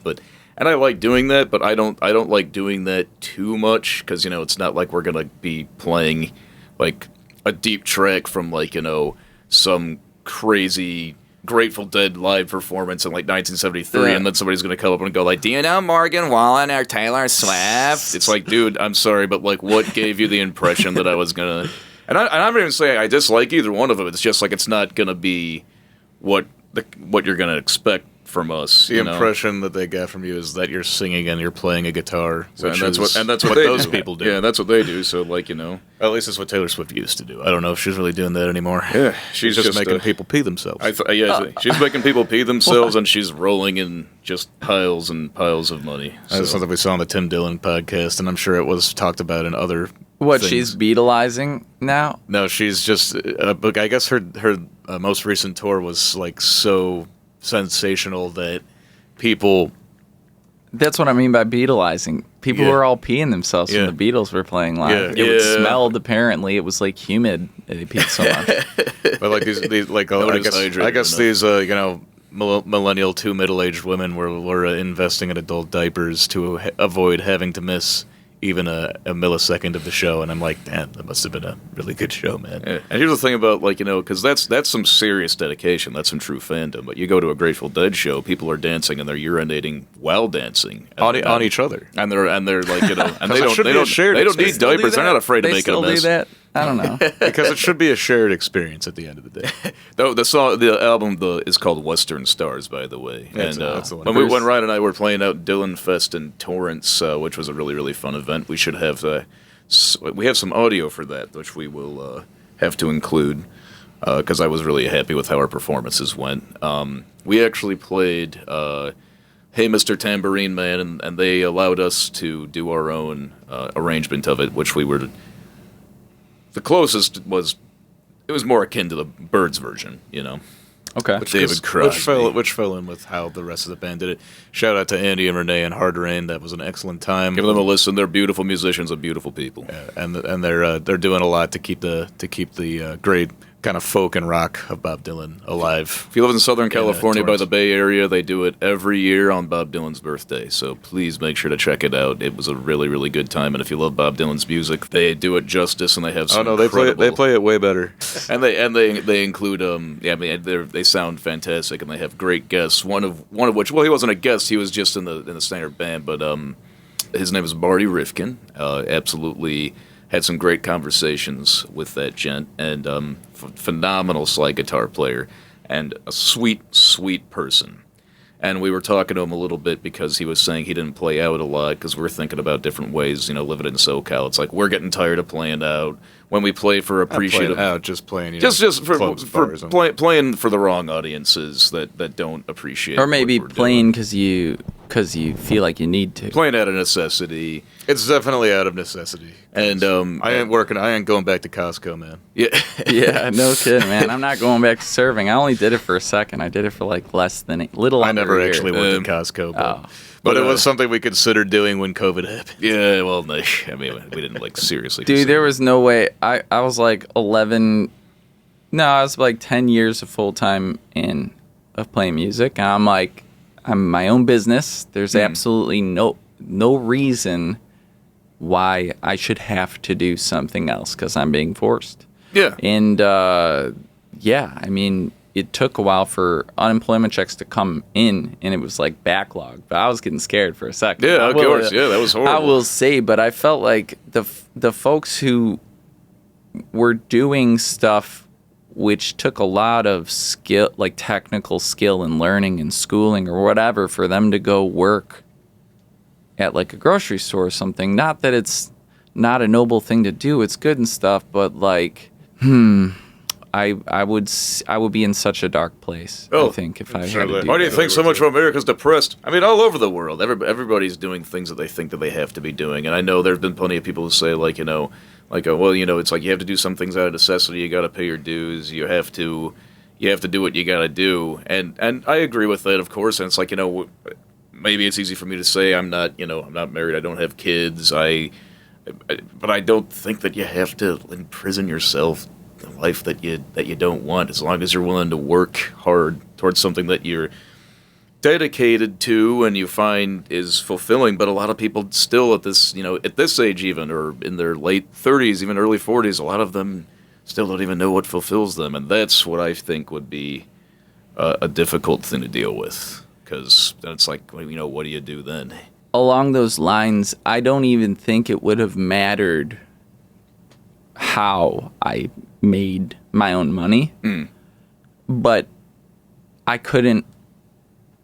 and I like doing that, but I don't like doing that too much because it's not like we're gonna be playing like a deep track from some crazy Grateful Dead live performance in 1973, and then somebody's gonna come up and go like, "Do you know Morgan Wallen or Taylor Swift?" It's like, dude, I'm sorry, but what gave you the impression that I was gonna? And I'm not even saying I dislike either one of them. It's just it's not gonna be what you're gonna expect from us. The impression that they get from you is that you're singing and you're playing a guitar, and that's what those people do. Yeah, that's what they do. So at least it's what Taylor Swift used to do. I don't know if she's really doing that anymore. Yeah, she's just making people pee themselves. She's making people pee themselves, and she's rolling in just piles and piles of money. That's something we saw on the Tim Dillon podcast, and I'm sure it was talked about in other. What, things. she's Beatlizing now? No, she's just. But I guess her most recent tour was so sensational that people. That's what I mean by Beatlizing. People were all peeing themselves when the Beatles were playing live. It smelled, apparently. It was humid. They peed so much. But I guess these millennial to middle-aged women were investing in adult diapers to avoid having to miss even a millisecond of the show, and I'm like, damn, that must have been a really good show, man. Yeah. And here's the thing about because that's some serious dedication, that's some true fandom. But you go to a Grateful Dead show, people are dancing and they're urinating while dancing on each other, and they're and they don't need diapers. They're not afraid to make a mess. They still do that. I don't know. Because it should be a shared experience at the end of the day. Though the album is called Western Stars, by the way. That's the one. When Ryan and I were playing out Dylan Fest in Torrance, which was a really, really fun event, we should have we have some audio for that, which we will have to include because I was really happy with how our performances went. We actually played Hey Mr. Tambourine Man, and they allowed us to do our own arrangement of it, which we were. The closest was, it was more akin to the Birds version, Okay. With David Crosby. Which fell in with how the rest of the band did it. Shout out to Andy and Renee and Hard Rain. That was an excellent time. Give them a listen. They're beautiful musicians and beautiful people. And they're doing a lot to keep the great kind of folk and rock of Bob Dylan alive. If you live in Southern California by the Bay Area, they do it every year on Bob Dylan's birthday. So please make sure to check it out. It was a really, really good time. And if you love Bob Dylan's music, they do it justice, and they have some. They play it way better. and they include they sound fantastic, and they have great guests. One of which, well, he wasn't a guest. He was just in the standard band, but his name is Marty Rifkin. Absolutely. Had some great conversations with that gent, and phenomenal slide guitar player, and a sweet, sweet person. And we were talking to him a little bit because he was saying he didn't play out a lot because we're thinking about different ways, living in SoCal. It's like we're getting tired of playing out. When we play for appreciative, just playing, just for clubs, playing for the wrong audiences that don't appreciate, or maybe what we're playing doing. because you feel like you need to. Playing out of necessity. It's definitely out of necessity. And I ain't going back to Costco, man. Yeah, yeah, no kidding, man. I'm not going back to serving. I only did it for a second. I did it for less than I never actually went to Costco, but it was something we considered doing when COVID happened. Yeah, well, we didn't seriously. Dude, there was no way. I was 11. No, I was 10 years of full time of playing music, and I'm my own business. There's absolutely no reason why I should have to do something else because I'm being forced. Yeah. And it took a while for unemployment checks to come in, and it was backlog. But I was getting scared for a second. Yeah, of course. Yeah, that was horrible. I will say, but I felt like the folks who were doing stuff which took a lot of skill, technical skill and learning and schooling or whatever, for them to go work at like a grocery store or something. Not that it's not a noble thing to do. It's good and stuff, but like, I would be in such a dark place. I think if I had to do Why do you that. think so much of America's depressed? I mean, all over the world, everybody's doing things that they think that they have to be doing. And I know there've been plenty of people who say, like, well, it's like you have to do some things out of necessity. You got to pay your dues. You have to do what you got to do. And I agree with that, of course. And it's like, maybe it's easy for me to say I'm not married. I don't have kids. But I don't think that you have to imprison yourself in a life that you don't want, as long as you're willing to work hard towards something that you're dedicated to and you find is fulfilling. But a lot of people still at this age even, or in their late 30s, even early 40s, a lot of them still don't even know what fulfills them. And that's what I think would be a difficult thing to deal with, because then it's like, what do you do then? Along those lines, I don't even think it would have mattered how I made my own money, but I couldn't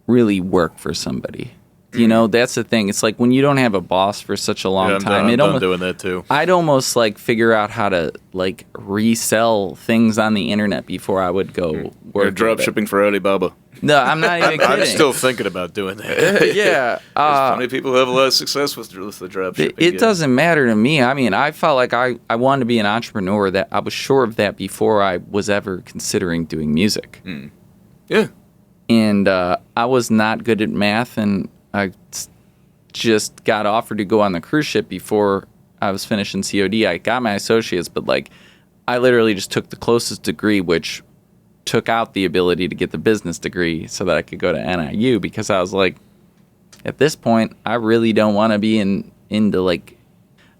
really work for somebody. That's the thing. It's like when you don't have a boss for such a long time. I'm done doing that too. I'd almost like figure out how to like resell things on the internet before I would go work. You're drop shipping for Alibaba. No, I'm not even kidding. I'm still thinking about doing that. Yeah. There's plenty of people who have a lot of success with the drop shipping. It doesn't matter to me. I mean, I felt like I wanted to be an entrepreneur. That I was sure of that before I was ever considering doing music. Yeah. And I was not good at math, and I just got offered to go on the cruise ship before I was finishing COD. I got my associates, but like I literally just took the closest degree, which took out the ability to get the business degree so that I could go to NIU, because I was like, at this point, I really don't want to be into like,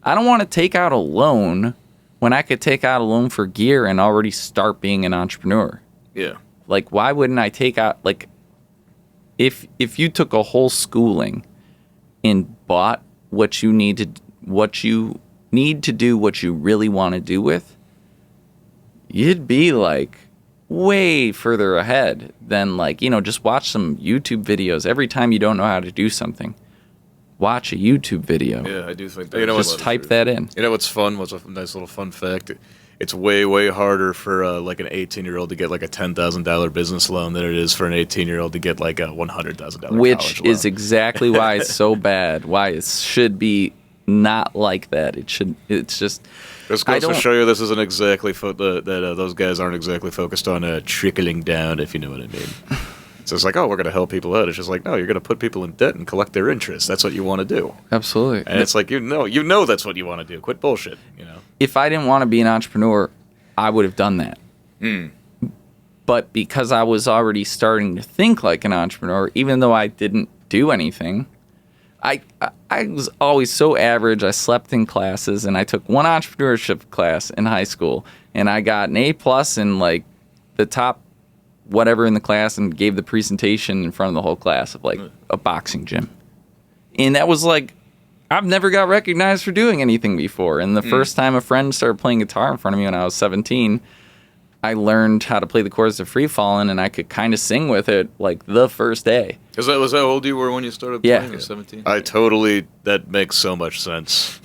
I don't want to take out a loan when I could take out a loan for gear and already start being an entrepreneur. Yeah. Like, why wouldn't I take out, like, if you took a whole schooling and bought what you need to do what you really want to do with, you'd be like way further ahead than like, just watch some YouTube videos. Every time you don't know how to do something, watch a YouTube video. Yeah, I do think that. Just type that in. You know what's fun? What's a nice little fun fact? It's way, way harder for like an 18-year-old to get like a $10,000 business loan than it is for an 18-year-old to get like a $100,000 Which college loan. is exactly why it's so bad. Why it should be not like that. It's just. This goes to show you this isn't exactly those guys aren't exactly focused on trickling down, if you know what I mean. So it's like, oh, we're going to help people out. It's just like, no, you're going to put people in debt and collect their interest. That's what you want to do. Absolutely. And it's like, you know that's what you want to do. Quit bullshit, If I didn't want to be an entrepreneur, I would have done that. But because I was already starting to think like an entrepreneur, even though I didn't do anything, I was always so average. I slept in classes, and I took one entrepreneurship class in high school, and I got an A+ in like the top whatever in the class, and gave the presentation in front of the whole class of like a boxing gym. And that was like, I've never got recognized for doing anything before. And the first time a friend started playing guitar in front of me when I was 17, I learned how to play the chords of Free Fallin', and I could kind of sing with it like the first day. Was that how old you were when you started playing at 17? That makes so much sense.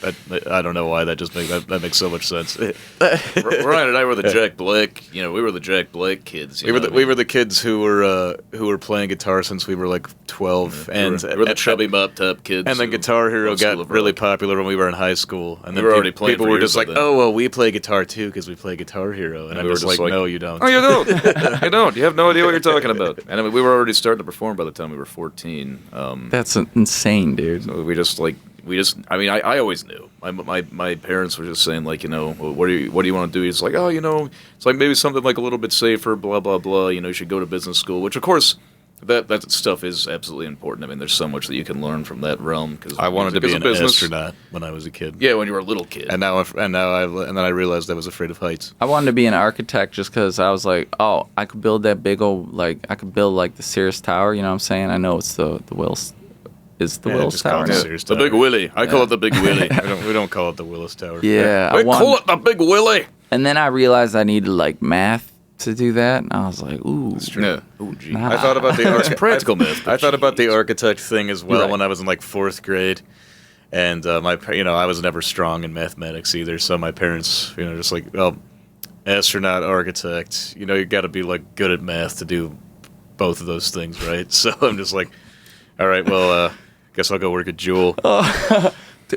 I don't know why that makes so much sense. Ryan and I were the Jack Black, we were the Jack Black kids. We were the kids who were playing guitar since we were like 12, and we were the chubby mop top kids. And then Guitar Hero got really popular when we were in high school, and then already playing. People were just like, "Oh, well, we play guitar too because we play Guitar Hero," and I'm just like, "No, you don't. Oh, you don't. You don't. You have no idea what you're talking about." And I mean, we were already starting to perform by the time we were 14. That's insane, dude. So we just. I mean, I always knew. My parents were just saying, like, what do you want to do? It's like, oh, it's like maybe something like a little bit safer, blah blah blah. You should go to business school, which of course that stuff is absolutely important. I mean, there's so much that you can learn from that realm. Because I wanted to be an astronaut when I was a kid. Yeah, when you were a little kid. And then I realized I was afraid of heights. I wanted to be an architect just because I was like, oh, I could build that big old I could build like the Sears Tower. You know what I'm saying? I know it's the Willis. Is the Willis Tower? The Big Willie. I call it the Big Willie. We don't call it the Willis Tower. Yeah. We call it the Big Willie. And then I realized I needed like math to do that, and I was like, ooh. Yeah. Oh, gee. Nah. I thought about the Practical math. I thought about the architect thing as well Right. when I was in like 4th grade, and I was never strong in mathematics either. So my parents, just like, well, astronaut, architect, you got to be like good at math to do both of those things, right? So I'm just like, all right, well, guess I'll go work at Jewel.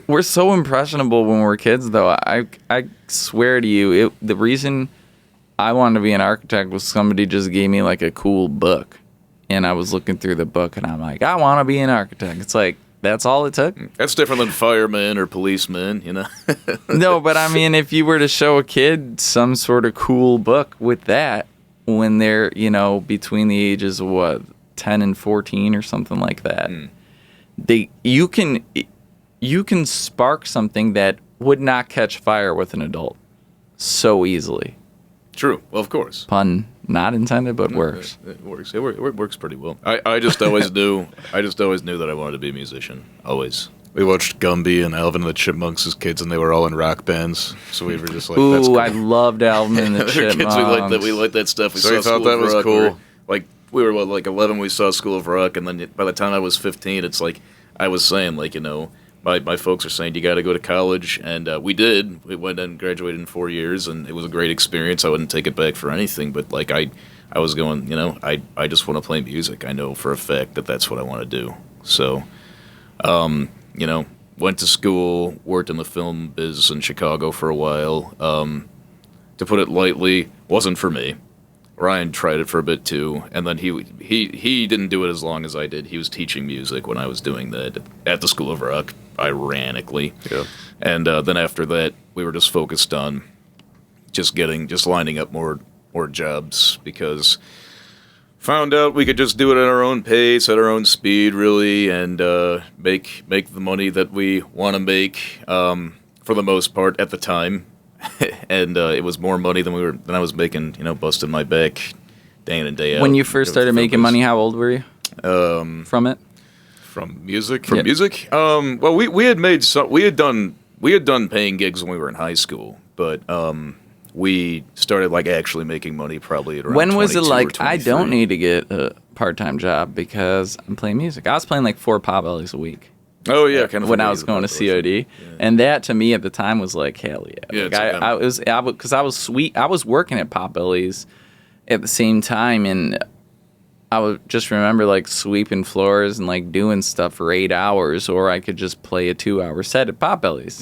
We're so impressionable when we're kids, though. I swear to you, the reason I wanted to be an architect was somebody just gave me like a cool book, and I was looking through the book, and I'm like, I want to be an architect. It's like, that's all it took? That's different than fireman or policeman, No, but I mean, if you were to show a kid some sort of cool book with that when they're, between the ages of what, 10 and 14 or something like that, you can spark something that would not catch fire with an adult so easily. True. Well, of course. Pun not intended, but works. It works. It works pretty well. I just always knew. I just always knew that I wanted to be a musician. Always. We watched Gumby and Alvin and the Chipmunks as kids, and they were all in rock bands. So we were just like, "That's Ooh, cool." I loved Alvin and the Kids, Chipmunks. we liked that stuff. We So saw you thought School that of was Rock. cool? We were like 11. We saw School of Rock, and then by the time I was 15, it's like I was saying, my folks are saying you got to go to college, and we did. We went and graduated in 4 years, and it was a great experience. I wouldn't take it back for anything, but I was going, I just want to play music. I know for a fact that that's what I want to do. So, went to school, worked in the film biz in Chicago for a while. To put it lightly, wasn't for me. Ryan tried it for a bit too, and then he didn't do it as long as I did. He was teaching music when I was doing that at the School of Rock, ironically. Yeah. And then after that, we were just focused on just lining up more jobs, because found out we could just do it at our own pace, at our own speed, really, and make the money that we want to make for the most part at the time. And it was more money than I was making, busting my back day in and day out. When you first started making money, how old were you? From it? From music. From music? Well, we had done paying gigs when we were in high school, but we started actually making money probably at around When was it 22 or like, I 23. don't need to get a part-time job because I'm playing music? I was playing like 4 Potbellies a week. Oh yeah, kind of when I was going to COD, and that to me at the time was like, hell yeah! Yeah, Like it's because I was working at Potbellies at the same time, and I would just remember like sweeping floors and like doing stuff for 8 hours, or I could just play a 2-hour set at Potbellies,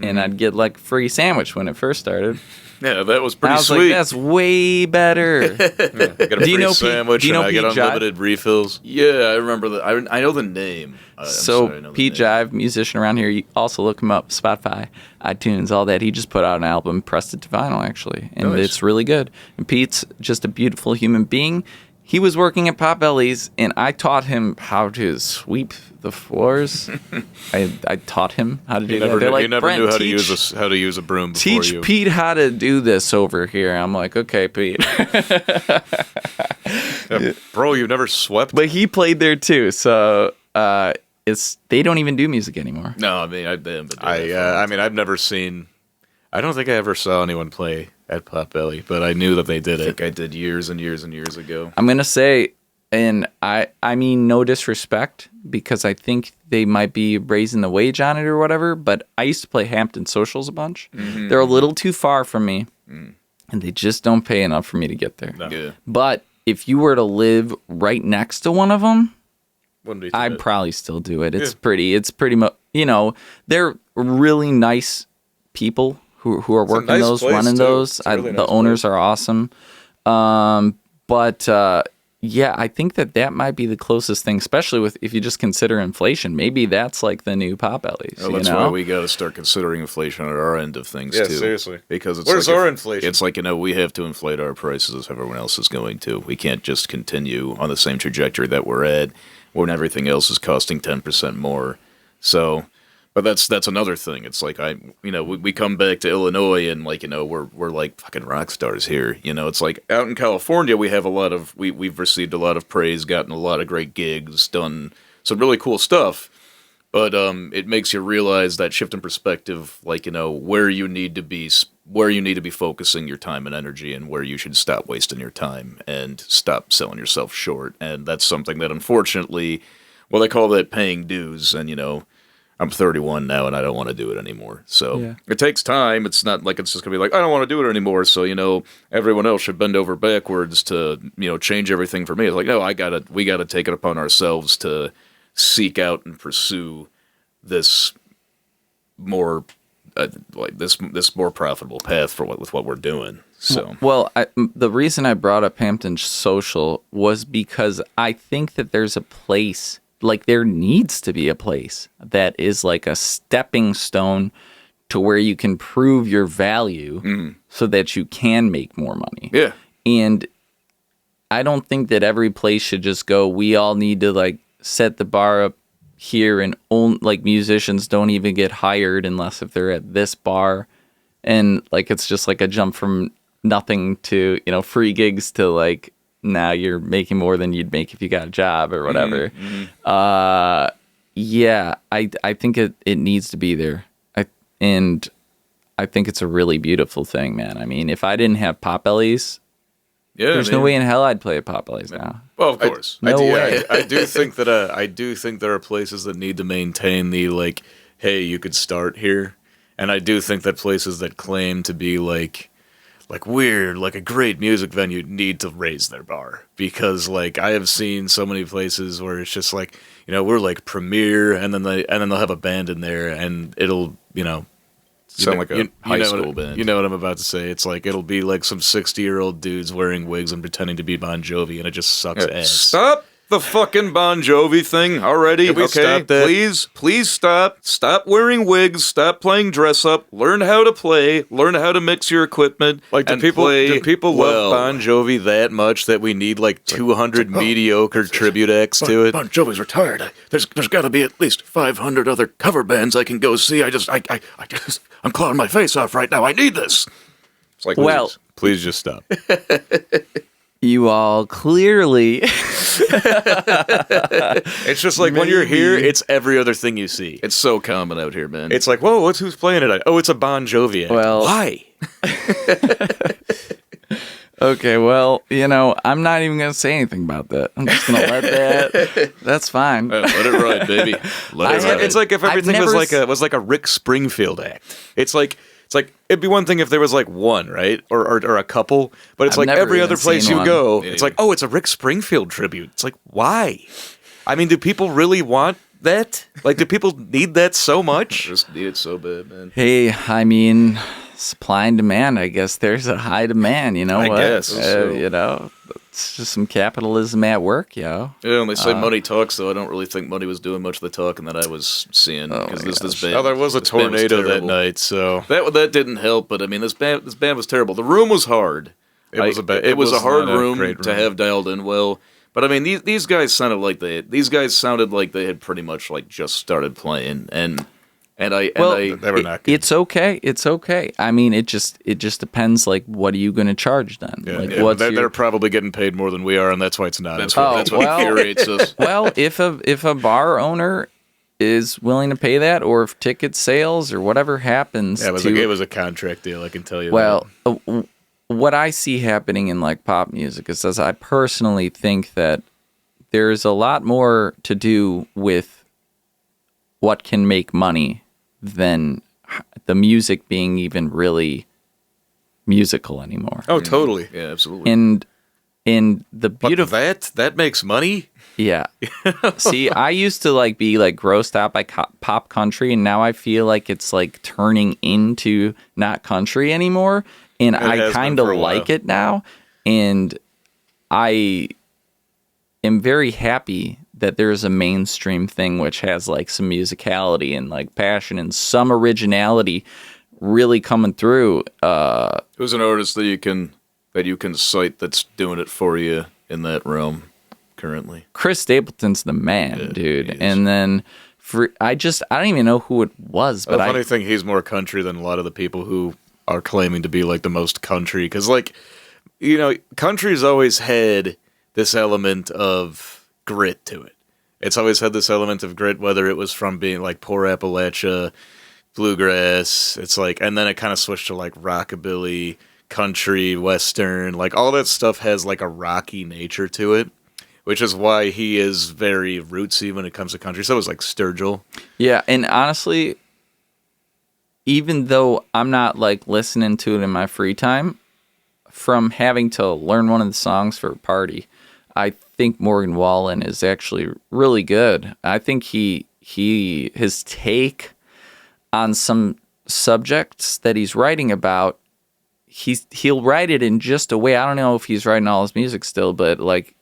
and I'd get like a free sandwich when it first started. Yeah, that was And pretty I was sweet. like, that's way better. I get a Do you free know Pete- sandwich do you know and I get Pete Jive? unlimited refills. Yeah, I remember that. I know the name. I'm So sorry, I know the Pete name. Jive, musician around here, you also look him up, Spotify, iTunes, all that. He just put out an album, pressed it to vinyl actually, and Nice. it's really good. And Pete's just a beautiful human being. He was working at Potbellies, and I taught him how to sweep the floors. I taught him how to do that. They're like, You never "Brent, knew how teach- to use a broom before Teach you. Pete how to do this over here. I'm like, okay, Pete. Yeah, bro, you've never swept. But he played there too, so they don't even do music anymore. No, I mean I've been. I've never seen. I don't think I ever saw anyone play at Potbelly, but I knew that they did I it. think I did years and years and years ago. I'm gonna say, and I mean no disrespect, because I think they might be raising the wage on it or whatever, but I used to play Hampton Socials a bunch. They're a little too far from me, and they just don't pay enough for me to get there. No. Yeah. But if you were to live right next to one of them, Wouldn't be too I'd bad. probably still do it. It's pretty much, they're really nice people who are working nice those, place, running too. those. It's a really The nice owners place. are awesome. But yeah, I think that might be the closest thing, especially if you just consider inflation. Maybe that's like the new Potbellies. Well, that's why we got to start considering inflation at our end of things Yeah, too. seriously. Because it's Where's like our inflation? It's like we have to inflate our prices as everyone else is going to. We can't just continue on the same trajectory that we're at when everything else is costing 10% more. So, but that's another thing. It's like we come back to Illinois and we're like fucking rock stars here. It's like out in California we have we've received a lot of praise, gotten a lot of great gigs, done some really cool stuff. But it makes you realize that shift in perspective, where you need to be where you need to be focusing your time and energy and where you should stop wasting your time and stop selling yourself short. And that's something that unfortunately, well, they call that paying dues. And, I'm 31 now and I don't want to do it anymore. So It takes time. It's not like it's just going to be like, I don't want to do it anymore. So, everyone else should bend over backwards to, change everything for me. It's like, no, we got to take it upon ourselves to seek out and pursue this more this more profitable path with what we're doing. So the reason I brought up Hampton Social was because I think that there's a place, like there needs to be a place that is like a stepping stone to where you can prove your value so that you can make more money. Yeah. And I don't think that every place should just go, we all need to like set the bar up here, and like musicians don't even get hired unless if they're at this bar, and like it's just like a jump from nothing to free gigs to like now you're making more than you'd make if you got a job or whatever. I think it needs to be there. I think it's a really beautiful thing, man. I mean, if I didn't have Potbellies, there's no way in hell I'd play at Potbellies now. Well, of course. No way. I do think that I do think there are places that need to maintain the like, hey, you could start here, and I do think that places that claim to be like weird, like a great music venue, need to raise their bar, because like I have seen so many places where it's just like we're like premier, and then they'll have a band in there, and it'll sound like a high school band. You know what I'm about to say? It's like it'll be like some 60-year-old dudes wearing wigs and pretending to be Bon Jovi, and it just sucks ass. Stop the fucking Bon Jovi thing already. Can we stop that? Please stop. Stop wearing wigs. Stop playing dress up. Learn how to play. Learn how to mix your equipment. Like, do people love Bon Jovi that much that we need like 200 mediocre tribute acts to it? Bon Jovi's retired. There's got to be at least 500 other cover bands I can go see. I'm clawing my face off right now. I need this. It's like, well, please just stop. You all clearly. It's just like when you're here, it's every other thing you see. It's so common out here, man. It's like, whoa, who's playing tonight? Oh, it's a Bon Jovi act. Well, why? Okay, well, I'm not even going to say anything about that. I'm just going to let that. That's fine. Let it ride, baby. Let it ride. It's like if everything was like a Rick Springfield act. It's like it'd be one thing if there was like one, right, or a couple, but it's like every other place you go, it's like, oh, it's a Rick Springfield tribute. It's like, why? I mean, do people really want that? Like, do people need that so much? I just need it so bad, man. Hey, I mean, supply and demand. I guess there's a high demand. I guess so. It's just some capitalism at work, yo. Yeah, and they say money talks, though. I don't really think money was doing much of the talking that I was seeing, because this band. Oh, there was a tornado that night, so that didn't help. But I mean, this band was terrible. The room was hard. It was a hard room to have dialed in well. But I mean, these guys sounded like they had pretty much like just started playing, and they were not good. It's okay. It's okay. I mean, it just depends. Like, what are you going to charge then? Yeah, they're probably getting paid more than we are, and that's why it's not. That's what infuriates us. Well, if a bar owner is willing to pay that, or if ticket sales or whatever happens, it was a contract deal. I can tell you. Well, what I see happening in like pop music is, as I personally think that there's a lot more to do with what can make money than the music being even really musical anymore. Oh, totally. Yeah, absolutely. And the beautiful that makes money. Yeah. See, I used to like be like grossed out by pop country, and now I feel like it's like turning into not country anymore, and I kind of like it now, and I am very happy that there's a mainstream thing which has like some musicality and like passion and some originality really coming through. Who's an artist that you can cite that's doing it for you in that realm currently? Chris Stapleton's the man, dude. And then I don't even know who it was, but the funny thing, he's more country than a lot of the people who are claiming to be like the most country, because like, country's always had this element of grit to it. It's always had this element of grit, whether it was from being like poor Appalachia, bluegrass. It's like, and then it kind of switched to like rockabilly, country, western. Like all that stuff has like a rocky nature to it, which is why he is very rootsy when it comes to country. So is like Sturgill. Yeah, and honestly, even though I'm not like listening to it in my free time, from having to learn one of the songs for a party, I think Morgan Wallen is actually really good. I think his take on some subjects that he's writing about, he'll write it in just a way. I don't know if he's writing all his music still, but like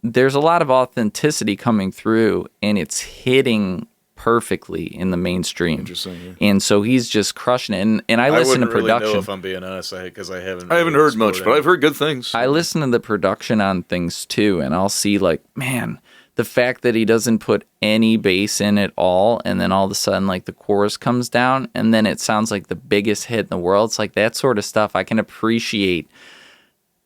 there's a lot of authenticity coming through, and it's hitting perfectly in the mainstream. Interesting. Yeah. And so he's just crushing it. And I listen to production. Really know if I'm being honest, because I haven't heard much, but I've heard good things. I listen to the production on things too, and I'll see like, man, the fact that he doesn't put any bass in at all, and then all of a sudden like the chorus comes down, and then it sounds like the biggest hit in the world. It's like that sort of stuff. I can appreciate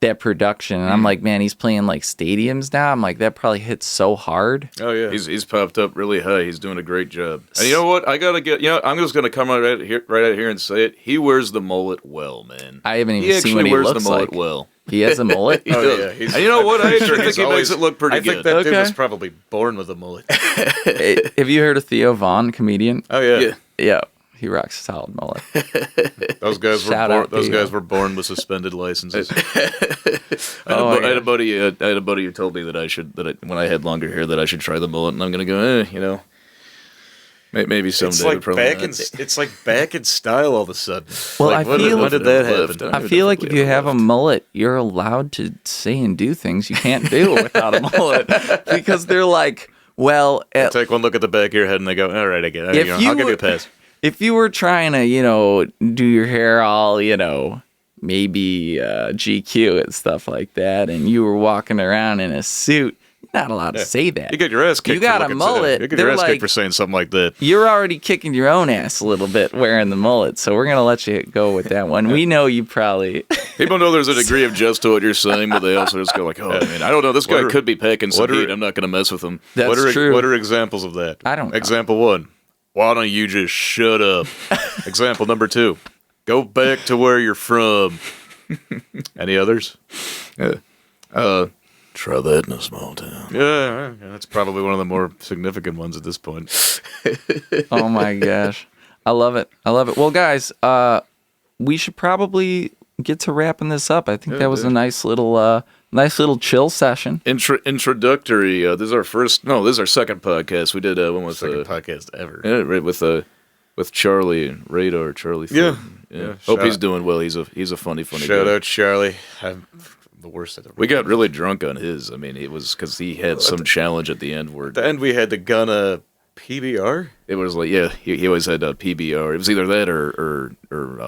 that production, and I'm like, man, he's playing like stadiums now. I'm like, that probably hits so hard. Oh yeah, he's popped up really high. He's doing a great job. And you know what? I gotta get. I'm just gonna come right out here and say it. He wears the mullet well, man. I haven't even seen what he looks like. He actually wears the mullet well. He has a mullet. Oh yeah, and you know what? I actually think he makes it look pretty good. I think that dude was probably born with a mullet. Have you heard of Theo Vaughn, comedian? Oh yeah. Yeah. He rocks a solid mullet. Those guys were born with suspended licenses. I had a buddy who told me that when I had longer hair that I should try the mullet, and I'm gonna go, maybe someday. It's like back in style all of a sudden. Well, like, when did that happen? I feel like if you have a mullet, you're allowed to say and do things you can't do without a mullet, because they're like, well, take one look at the back of your head and they go, all right, I get it. I'll give you a pass. If you were trying to, do your hair all, maybe GQ and stuff like that, and you were walking around in a suit, you're not allowed to say that. You get your ass kicked. You got a mullet. You get your ass kicked for saying something like that. You're already kicking your own ass a little bit wearing the mullet, so we're going to let you go with that one. We know you probably... People know there's a degree of jest to what you're saying, but they also just go like, oh, man, I don't know. This guy could be packing some heat. I'm not going to mess with him. That's true. What are examples of that? I don't know. Example 1. Why don't you just shut up? Example number 2. Go back to where you're from. Any others? Try that in a small town. Yeah, that's probably one of the more significant ones at this point. Oh my gosh. I love it. Well, guys, we should probably get to wrapping this up. I think that was a nice little chill session. Introductory. This is our second podcast. We did one with second podcast ever. Yeah, right, with Charlie and Radar. Charlie. Yeah. Hope he's doing well. He's a funny guy. Shout out Charlie. I'm the worst at the. We got really drunk on his. I mean, it was because he had some challenge at the end where. At the end, we had to gun a PBR. It was like he always had a PBR. It was either that or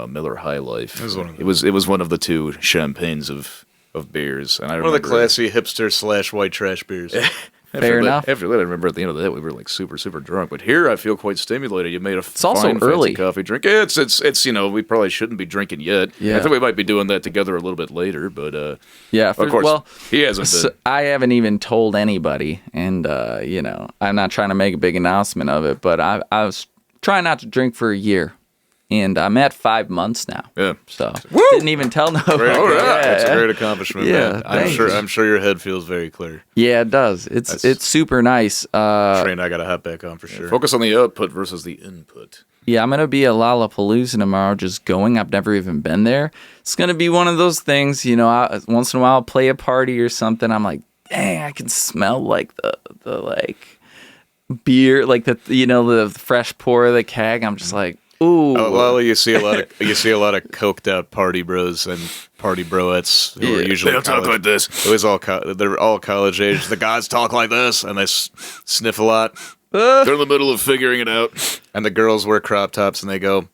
Miller High Life. It was one of the two champagnes of beers, and I remember one of the classy hipster / white trash beers. Fair enough. After that, I remember at the end of that we were like super drunk. But here, I feel quite stimulated. You made it's also early fancy coffee drink. It's we probably shouldn't be drinking yet. Yeah. I think we might be doing that together a little bit later. But yeah, of course. Well, he hasn't been. I haven't even told anybody, and I'm not trying to make a big announcement of it, but I was trying not to drink for a year. And I'm at 5 months now. Yeah. So didn't even tell nobody. All right. That's a great accomplishment, man. I'm sure your head feels very clear. Yeah, it does. It's super nice. Train I gotta hop back on for sure. Focus on the output versus the input. Yeah, I'm gonna be at Lollapalooza tomorrow just going. I've never even been there. It's gonna be one of those things, once in a while I'll play a party or something. I'm like, dang, I can smell like the like beer, like the fresh pour of the keg. I'm just like, ooh. Well, you see a lot of coked out party bros and party broettes who are usually they don't talk like this. They're all college age. The guys talk like this and they sniff a lot. They're in the middle of figuring it out. And the girls wear crop tops and they go,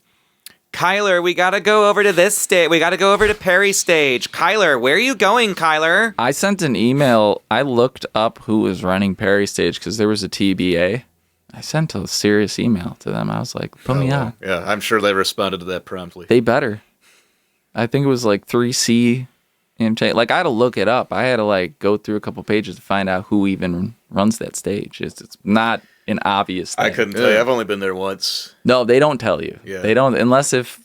Kyler, we gotta go over to this stage. We gotta go over to Perry stage. Kyler, where are you going, Kyler? I sent an email. I looked up who was running Perry stage because there was a TBA. I sent a serious email to them. I was like, put me on. Yeah, I'm sure they responded to that promptly. They better. I think it was like 3C. Like, I had to look it up. I had to go through a couple pages to find out who even runs that stage. It's not an obvious thing. I couldn't tell you. I've only been there once. No, they don't tell you. Yeah. They don't, unless if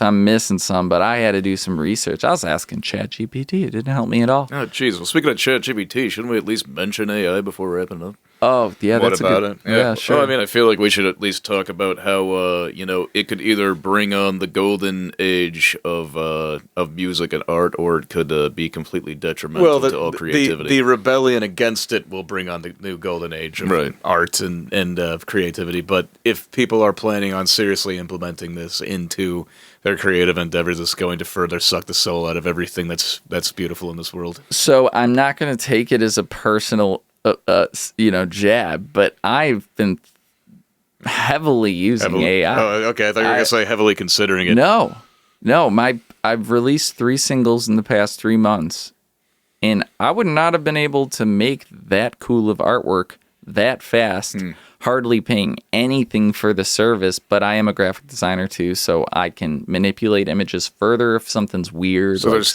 I'm missing some. But I had to do some research. I was asking ChatGPT. It didn't help me at all. Oh, jeez. Well, speaking of ChatGPT, shouldn't we at least mention AI before wrapping up? Oh, yeah. What That's about a good, it? Yeah, sure. Well, I mean, I feel like we should at least talk about how it could either bring on the golden age of music and art, or it could be completely detrimental to all creativity. The rebellion against it will bring on the new golden age of art and creativity. But if people are planning on seriously implementing this into their creative endeavors, it's going to further suck the soul out of everything that's beautiful in this world. So I'm not going to take it as a personal, jab, but I've been heavily using AI. Oh, okay. I thought you were going to say heavily considering it. No, I've released 3 singles in the past 3 months, and I would not have been able to make that cool of artwork that fast, hardly paying anything for the service. But I am a graphic designer too, so I can manipulate images further if something's weird. So there's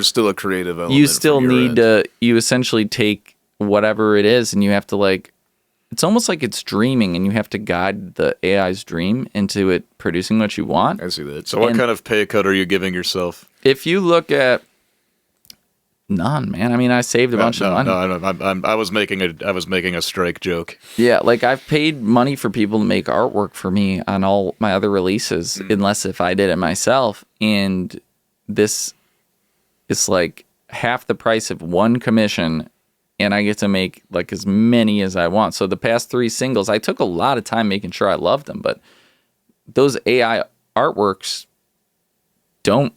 still a creative element. You still need to. You essentially take whatever it is, and you have to it's almost like it's dreaming, and you have to guide the AI's dream into it producing what you want. I see that. So what kind of pay cut are you giving yourself? If you look at none, man. I mean, I saved a bunch of money. No, I was making a strike joke. Yeah, I've paid money for people to make artwork for me on all my other releases, unless if I did it myself. And this is half the price of one commission, and I get to make as many as I want. So the past 3 singles, I took a lot of time making sure I loved them, but those AI artworks don't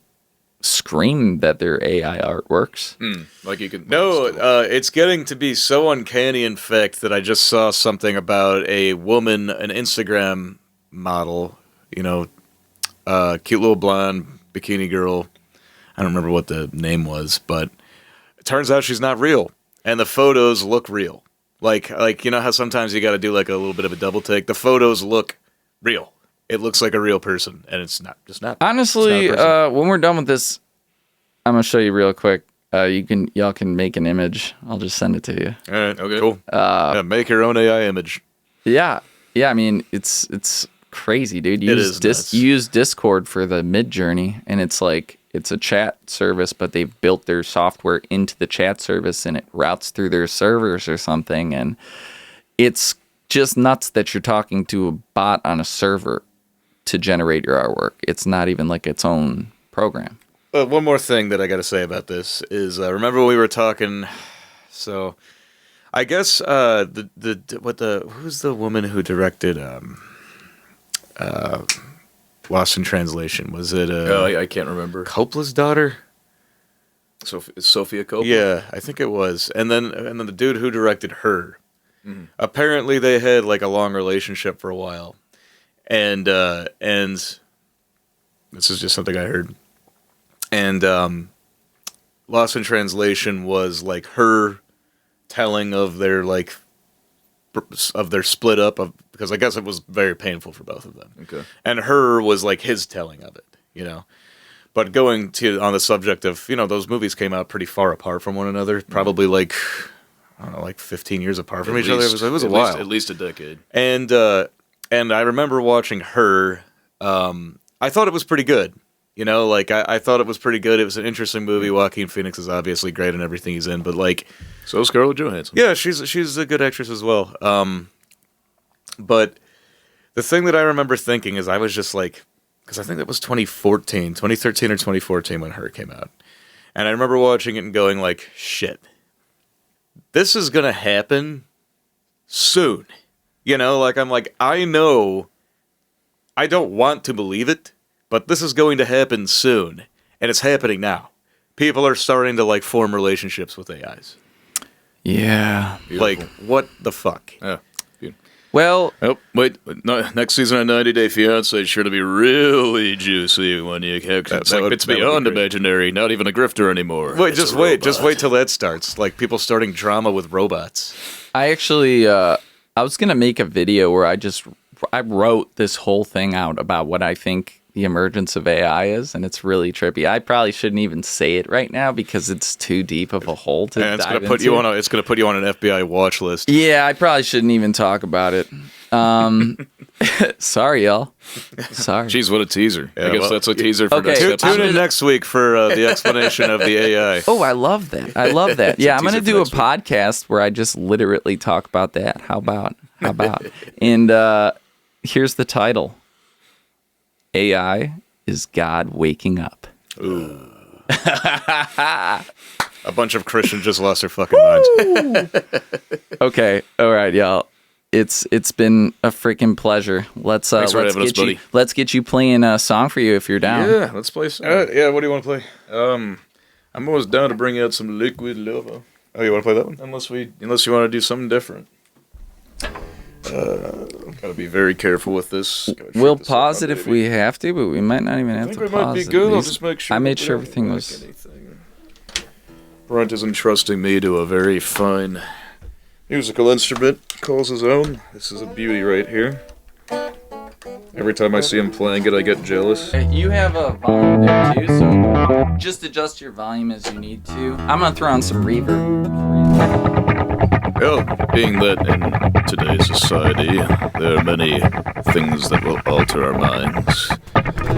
scream that they're AI artworks. Like you can. No, it's getting to be so uncanny, in fact, that I just saw something about a woman, an Instagram model, cute little blonde bikini girl. I don't remember what the name was, but it turns out she's not real, and the photos look real. Like how sometimes you got to do a little bit of a double take. The photos look real. It looks like a real person, and it's not. Just not. Honestly, when we're done with this, I'm gonna show you real quick. Y'all can make an image. I'll just send it to you. All right. Okay. Cool. Make your own AI image. Yeah. I mean, it's crazy, dude. You use Discord for the Mid Journey, and it's a chat service, but they've built their software into the chat service, and it routes through their servers or something, and it's just nuts that you're talking to a bot on a server to generate your artwork. It's not even its own program. One more thing that I got to say about this is, remember we were talking. So, I guess who's the woman who directed Lost in Translation? Was it? I can't remember. Coppola's daughter. Sophia Coppola. Yeah, I think it was. And then the dude who directed her. Apparently, they had a long relationship for a while. And this is just something I heard. And Lost in Translation was her telling of their split up because I guess it was very painful for both of them. Okay. And her was his telling of it, But going on the subject of, those movies came out pretty far apart from one another, probably I don't know, 15 years apart from each other. It was a while. At least a decade. And I remember watching her. I thought it was pretty good. I thought it was pretty good. It was an interesting movie. Joaquin Phoenix is obviously great in everything he's in, but so is Scarlett Johansson. Yeah, she's a good actress as well. But the thing that I remember thinking is I was just because I think that was 2013 or 2014 when Her came out. And I remember watching it and going shit. This is going to happen soon. I know I don't want to believe it, but this is going to happen soon. And it's happening now. People are starting to form relationships with AIs. Yeah. Beautiful. What the fuck? Yeah. Well, oh, wait. No, next season of 90 Day Fiancé is sure to be really juicy when you it's beyond imaginary, not even a grifter anymore. Wait, just wait till that starts. People starting drama with robots. I actually, I was going to make a video where I wrote this whole thing out about what I think the emergence of AI is, and it's really trippy. I probably shouldn't even say it right now because it's too deep of a hole to And it's dive going to put into. you on it's going to put you on an FBI watch list. Yeah, I probably shouldn't even talk about it. Sorry, y'all. Sorry. Jeez, what a teaser. I guess well, that's a teaser for okay, next tune episode. Tune in next week for the explanation of the AI. Oh, I love that. I love that. Yeah, I'm going to teaser do a for next podcast where I just literally talk about that. How about? And here's the title. AI is God waking up. A bunch of Christians just lost their fucking minds. Okay. All right, y'all. It's been a freaking pleasure. Let's Thanks for having us, get you buddy. let's get you playing a song for you if you're down. Yeah, let's play some. Yeah, what do you want to play? I'm almost down to bring out some Liquid Lover. Oh, you want to play that one? Unless you want to do something different. Gotta be very careful with this. We'll pause it if we have to, but we might not even have I think to we pause might be it. good. I'll These- just make sure. I made we sure don't everything wreck was. anything. Brent is entrusting me to a very fine musical instrument. Calls his own. This is a beauty right here. Every time I see him playing it, I get jealous. You have a volume there too, so just adjust your volume as you need to. I'm gonna throw on some reverb. Well, being that in today's society, there are many things that will alter our minds.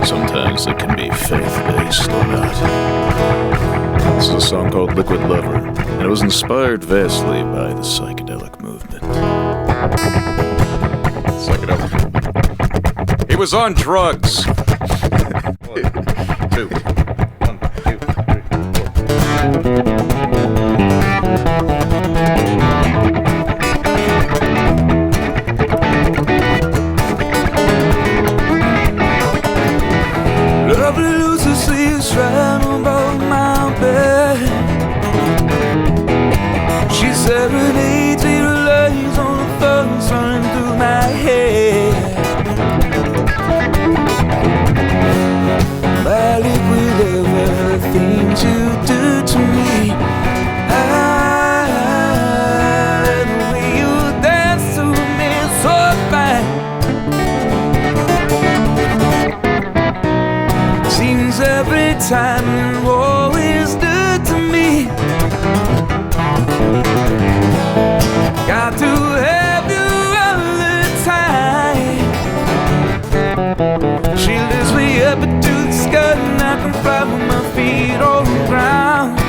Sometimes it can be faith-based or not. This is a song called Liquid Lover, and it was inspired vastly by the psychedelic movement. Psychedelic. He was on drugs. 1, 2, 1, 2, 3, 4. Love loosely sleeves right above my bed. She serenades me with lies on the thumbs running through my head. My liquid lover, the things you do to me. The way you dance to me is so fine. Seems every time you always do to me. Got to have you all the time. She lifts me up into the sky and I can fly with my feet on the ground.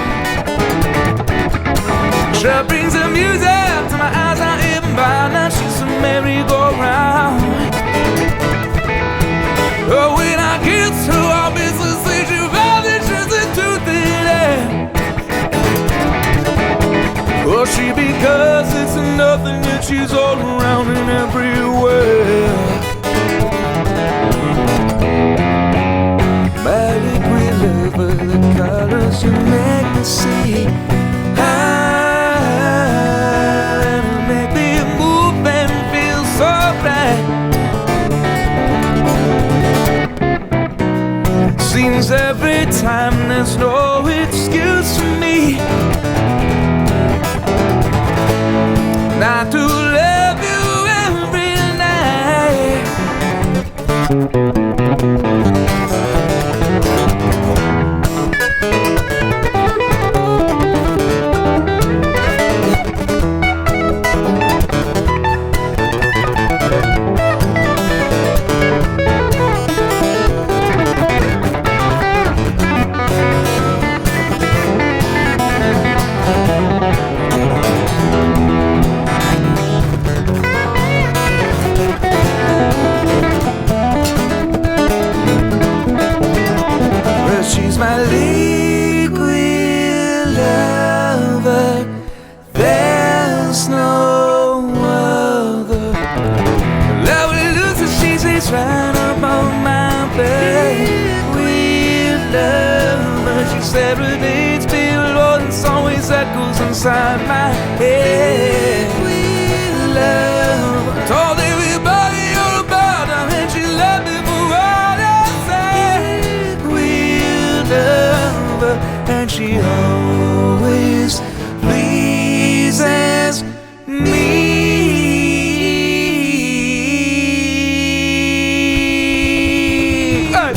She brings the music to my eyes, I even blind. Now she's a merry-go-round. Oh, when I get to our business, she found the truth in it. Oh, she because it's nothing that she's all around and everywhere. My liquid lover, the colors you make me see. Make me move and feel so right. Seems every time there's no excuse for me not to love you every night. Well, she's my liquid lover. There's no other. Love will lose the she says right up on my bed. Liquid lover. She serenades me, Lord, and always echoes inside my head. Liquid lover. Told everybody all about her, and she loved me for what I said. Liquid lover, and she always pleases me. Hey.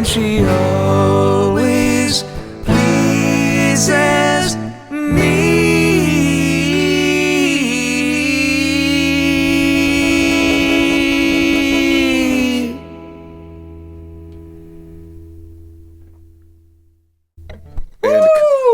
and she always pleases me.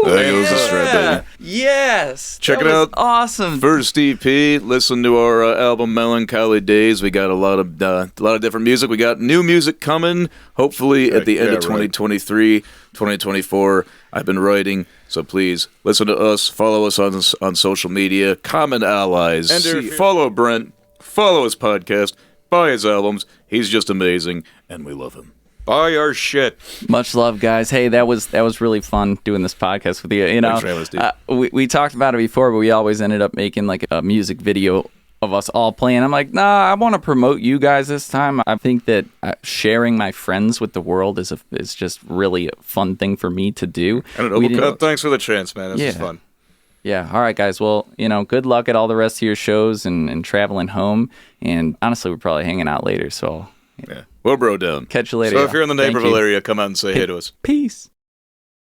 There goes the strap, baby. Yes. Check that it was out. Awesome. First EP. Listen to our album "Melancholy Days." We got a lot of different music. We got new music coming. Hopefully at the end of 2023, 2024. I've been writing, so please listen to us. Follow us on social media. Common allies. Follow Brent. Follow his podcast. Buy his albums. He's just amazing, and we love him. Buy our shit. Much love, guys. Hey, that was really fun doing this podcast with you. You know, Thanks for having us, dude. we talked about it before, but we always ended up making like a music video of us all playing. I'm like, nah, I want to promote you guys this time. I think that sharing my friends with the world is just really a fun thing for me to do. And thanks for the chance, man. This is fun. Yeah. All right, guys. Well, good luck at all the rest of your shows and traveling home. And honestly, we're probably hanging out later. So yeah, we'll bro down. Catch you later. So if you're in the Naperville area, come out and say hey to us. Peace.